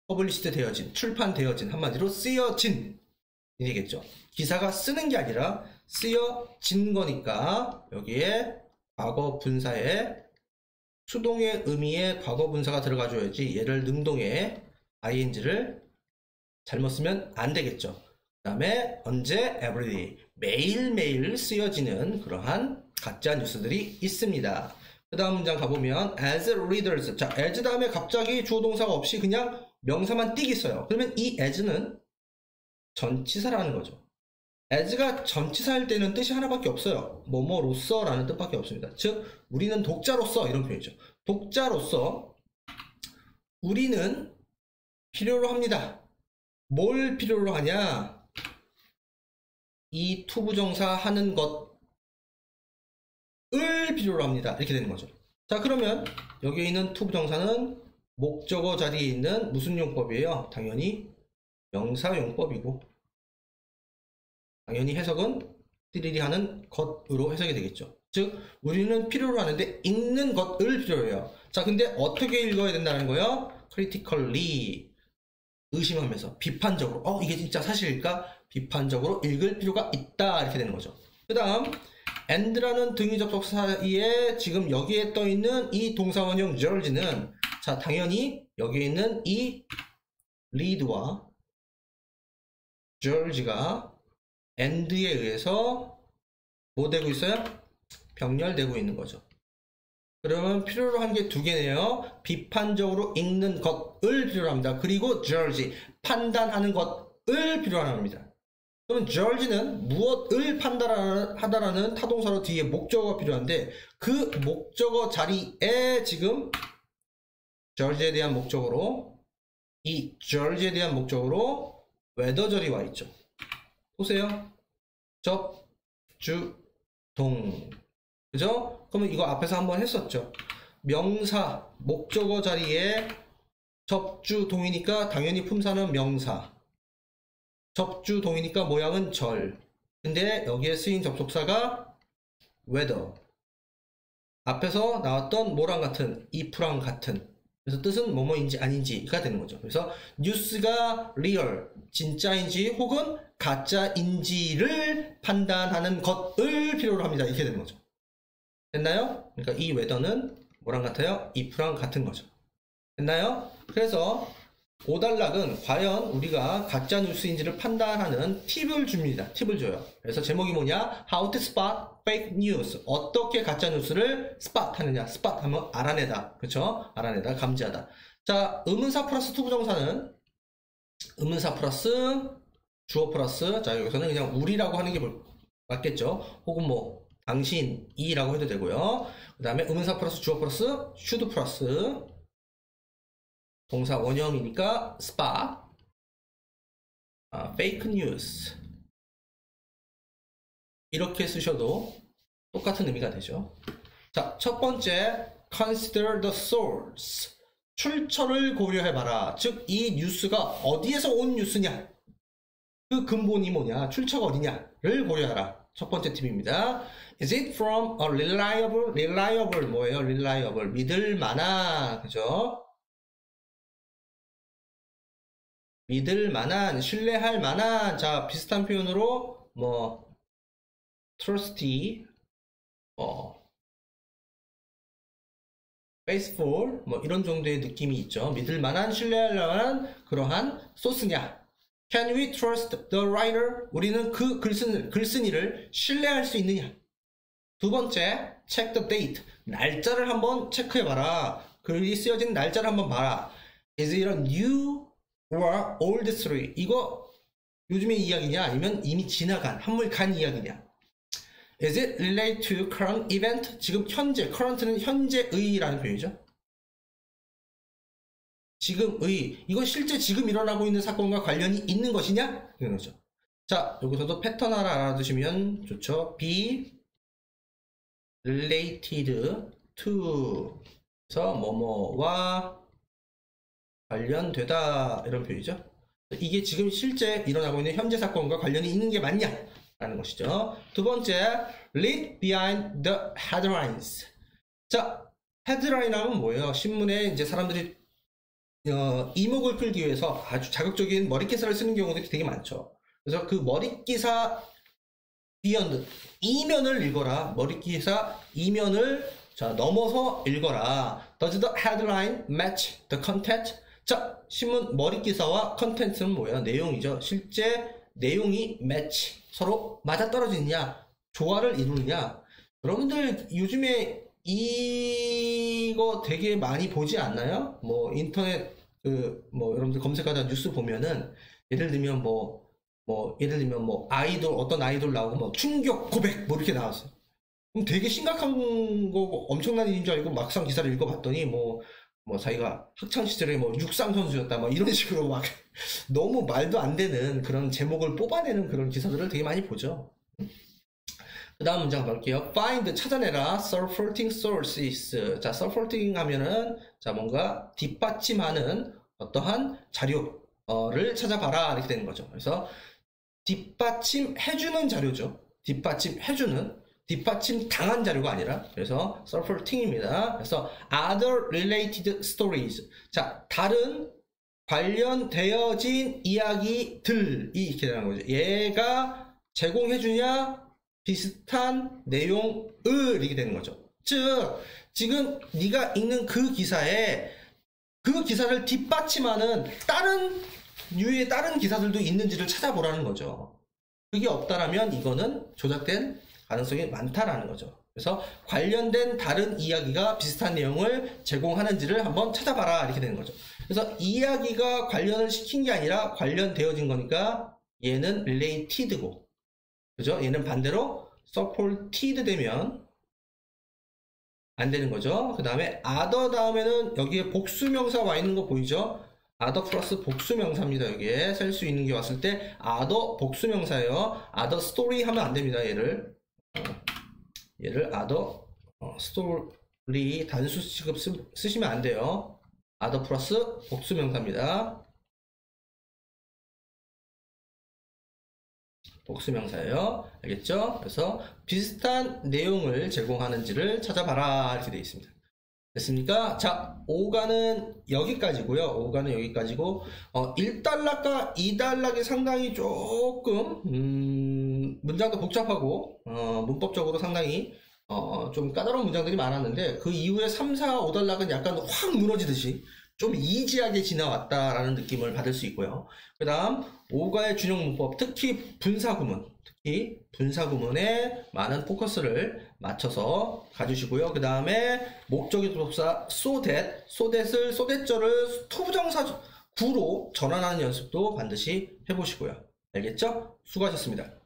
S1: 퍼블리시드 되어진, 출판되어진, 한마디로 쓰여진 이겠죠. 기사가 쓰는 게 아니라 쓰여진 거니까 여기에 과거 분사에 수동의 의미의 과거 분사가 들어가줘야지 얘를 능동의 ing를 잘못 쓰면 안 되겠죠. 그 다음에 언제? everyday. 매일매일 쓰여지는 그러한 가짜 뉴스들이 있습니다. 그 다음 문장 가보면 as readers. 자, as 다음에 갑자기 주어 동사가 없이 그냥 명사만 띡 있어요. 그러면 이 as는 전치사라는 거죠. as가 전치사일 때는 뜻이 하나밖에 없어요. 뭐뭐로서 라는 뜻밖에 없습니다. 즉 우리는 독자로서 이런 표현이죠. 독자로서 우리는 필요로 합니다. 뭘 필요로 하냐? 이 투부정사 하는 것을 필요로 합니다. 이렇게 되는 거죠. 자, 그러면 여기에 있는 투부정사는 목적어 자리에 있는 무슨 용법이에요? 당연히 명사용법이고, 당연히 해석은 띠리리 하는 것으로 해석이 되겠죠. 즉 우리는 필요로 하는데 읽는 것을 필요로 해요. 자, 근데 어떻게 읽어야 된다는 거예요? critically, 의심하면서 비판적으로, 이게 진짜 사실일까? 비판적으로 읽을 필요가 있다, 이렇게 되는 거죠. 그 다음 and라는 등위 접속사 사이에 지금 여기에 떠있는 이 동사원형 George는, 자, 당연히 여기에 있는 이 read와 George가 and에 의해서 뭐 되고 있어요? 병렬되고 있는 거죠. 그러면 필요로 한 게 두 개네요. 비판적으로 읽는 것을 필요로 합니다. 그리고 George, 판단하는 것을 필요로 합니다. 그럼 George는 무엇을 판단하다라는 타동사로 뒤에 목적어가 필요한데, 그 목적어 자리에 지금 George에 대한 목적어로, 이 George에 대한 목적어로 whether절이 와 있죠. 보세요. 접, 주, 동. 그죠? 그러면 이거 앞에서 한번 했었죠. 명사, 목적어 자리에 접주, 동이니까 당연히 품사는 명사. 접주, 동이니까 모양은 절. 근데 여기에 쓰인 접속사가 whether. 앞에서 나왔던 뭐랑 같은, if랑 같은. 그래서 뜻은 뭐뭐인지 아닌지가 되는 거죠. 그래서 뉴스가 리얼, 진짜인지 혹은 가짜인지를 판단하는 것을 필요로 합니다. 이렇게 되는 거죠. 됐나요? 그러니까 이 whether는 뭐랑 같아요? if랑 같은 거죠. 됐나요? 그래서 5단락은 과연 우리가 가짜 뉴스인지를 판단하는 팁을 줍니다. 팁을 줘요. 그래서 제목이 뭐냐? How to spot fake news. 어떻게 가짜 뉴스를 spot 하느냐? spot 하면 알아내다. 그쵸? 알아내다, 감지하다. 자, 의문사 플러스 투부정사는 의문사 플러스 주어 플러스, 자, 여기서는 그냥 우리라고 하는 게 맞겠죠? 혹은 뭐 당신이라고 해도 되고요. 그 다음에 의문사 플러스 주어 플러스 should 플러스 동사 원형이니까 spot, fake news 이렇게 쓰셔도 똑같은 의미가 되죠. 자, 첫 번째 consider the source, 출처를 고려해봐라. 즉 이 뉴스가 어디에서 온 뉴스냐, 그 근본이 뭐냐, 출처가 어디냐를 고려하라. 첫 번째 팁입니다. Is it from a reliable? reliable 뭐예요? reliable, 믿을 만한, 그죠? 믿을 만한, 신뢰할 만한. 자, 비슷한 표현으로 뭐 trusty, faithful 뭐 이런 정도의 느낌이 있죠. 믿을 만한, 신뢰할 만한 그러한 소스냐, Can we trust the writer? 우리는 그 글쓴이를 신뢰할 수 있느냐? 두 번째, check the date. 날짜를 한번 체크해봐라. 글이 쓰여진 날짜를 한번 봐라. Is it a new or old story? 이거 요즘의 이야기냐? 아니면 이미 지나간, 한물 간 이야기냐? Is it related to current event? 지금 현재, current는 현재의라는 표현이죠. 지금의, 이거 실제 지금 일어나고 있는 사건과 관련이 있는 것이냐? 이런 거죠. 자, 여기서도 패턴 하나 알아두시면 좋죠. be related to 그래서 뭐뭐와 관련되다 이런 표현이죠. 이게 지금 실제 일어나고 있는 현재 사건과 관련이 있는 게 맞냐? 라는 것이죠. 두 번째, lead behind the headlines. 자, 헤드라인 하면 뭐예요? 신문에 이제 사람들이 이목을 끌기 위해서 아주 자극적인 머릿기사를 쓰는 경우들이 되게 많죠. 그래서 그 머릿기사 beyond 이면을 읽어라. 머릿기사 이면을 자 넘어서 읽어라. Does the headline match the content? 자, 신문 머릿기사와 컨텐츠는 뭐예요? 내용이죠. 실제 내용이 match 서로 맞아떨어지느냐, 조화를 이루느냐. 여러분들 요즘에 이거 되게 많이 보지 않나요? 뭐 인터넷 뭐 여러분들 검색하다 뉴스 보면은 예를 들면 예를 들면 아이돌 어떤 아이돌 나오고 뭐 충격 고백 뭐 이렇게 나왔어요. 그럼 되게 심각한 거고 엄청난 일인 줄 알고 막상 기사를 읽어봤더니 뭐 자기가 학창 시절에 뭐 육상 선수였다 뭐 이런 식으로 막 너무 말도 안 되는 그런 제목을 뽑아내는 그런 기사들을 되게 많이 보죠. 그 다음 문장 볼게요. find 찾아내라 supporting sources. 자, supporting 하면은 자 뭔가 뒷받침하는 어떠한 자료를 찾아봐라 이렇게 되는 거죠. 그래서 뒷받침해주는 자료죠. 뒷받침 당한 자료가 아니라 그래서 supporting입니다. 그래서 other related stories. 자, 다른 관련되어진 이야기들이 이렇게 되는 거죠. 얘가 제공해주냐 비슷한 내용을 이렇게 되는 거죠. 즉 지금 네가 읽는 그 기사에 그 기사를 뒷받침하는 다른 유의 다른 기사들도 있는지를 찾아보라는 거죠. 그게 없다라면 이거는 조작된 가능성이 많다라는 거죠. 그래서 관련된 다른 이야기가 비슷한 내용을 제공하는지를 한번 찾아봐라 이렇게 되는 거죠. 그래서 이야기가 관련을 시킨 게 아니라 관련되어진 거니까 얘는 related고 그죠? 얘는 반대로 supported 되면 안 되는 거죠. 그 다음에 other 다음에는 여기에 복수명사 와 있는 거 보이죠? other 플러스 복수명사입니다. 여기에 쓸 수 있는 게 왔을 때 other 복수명사예요. other story 하면 안 됩니다. 얘를 other story 단수 취급 쓰시면 안 돼요. other 플러스 복수명사입니다. 복수명사예요. 알겠죠? 그래서 비슷한 내용을 제공하는지를 찾아봐라 이렇게 되어 있습니다. 됐습니까? 자, 5가는 여기까지고요. 5가는 여기까지고 1단락과 2단락이 상당히 조금 문장도 복잡하고 문법적으로 상당히 좀 까다로운 문장들이 많았는데 그 이후에 3, 4, 5단락은 약간 확 무너지듯이 좀 이지하게 지나왔다라는 느낌을 받을 수 있고요. 그 다음 5가의 준용 문법, 특히 분사구문에 많은 포커스를 맞춰서 가주시고요. 그 다음에 목적의 접속사 so that을 소대절을 투부정사 구로 전환하는 연습도 반드시 해보시고요. 알겠죠? 수고하셨습니다.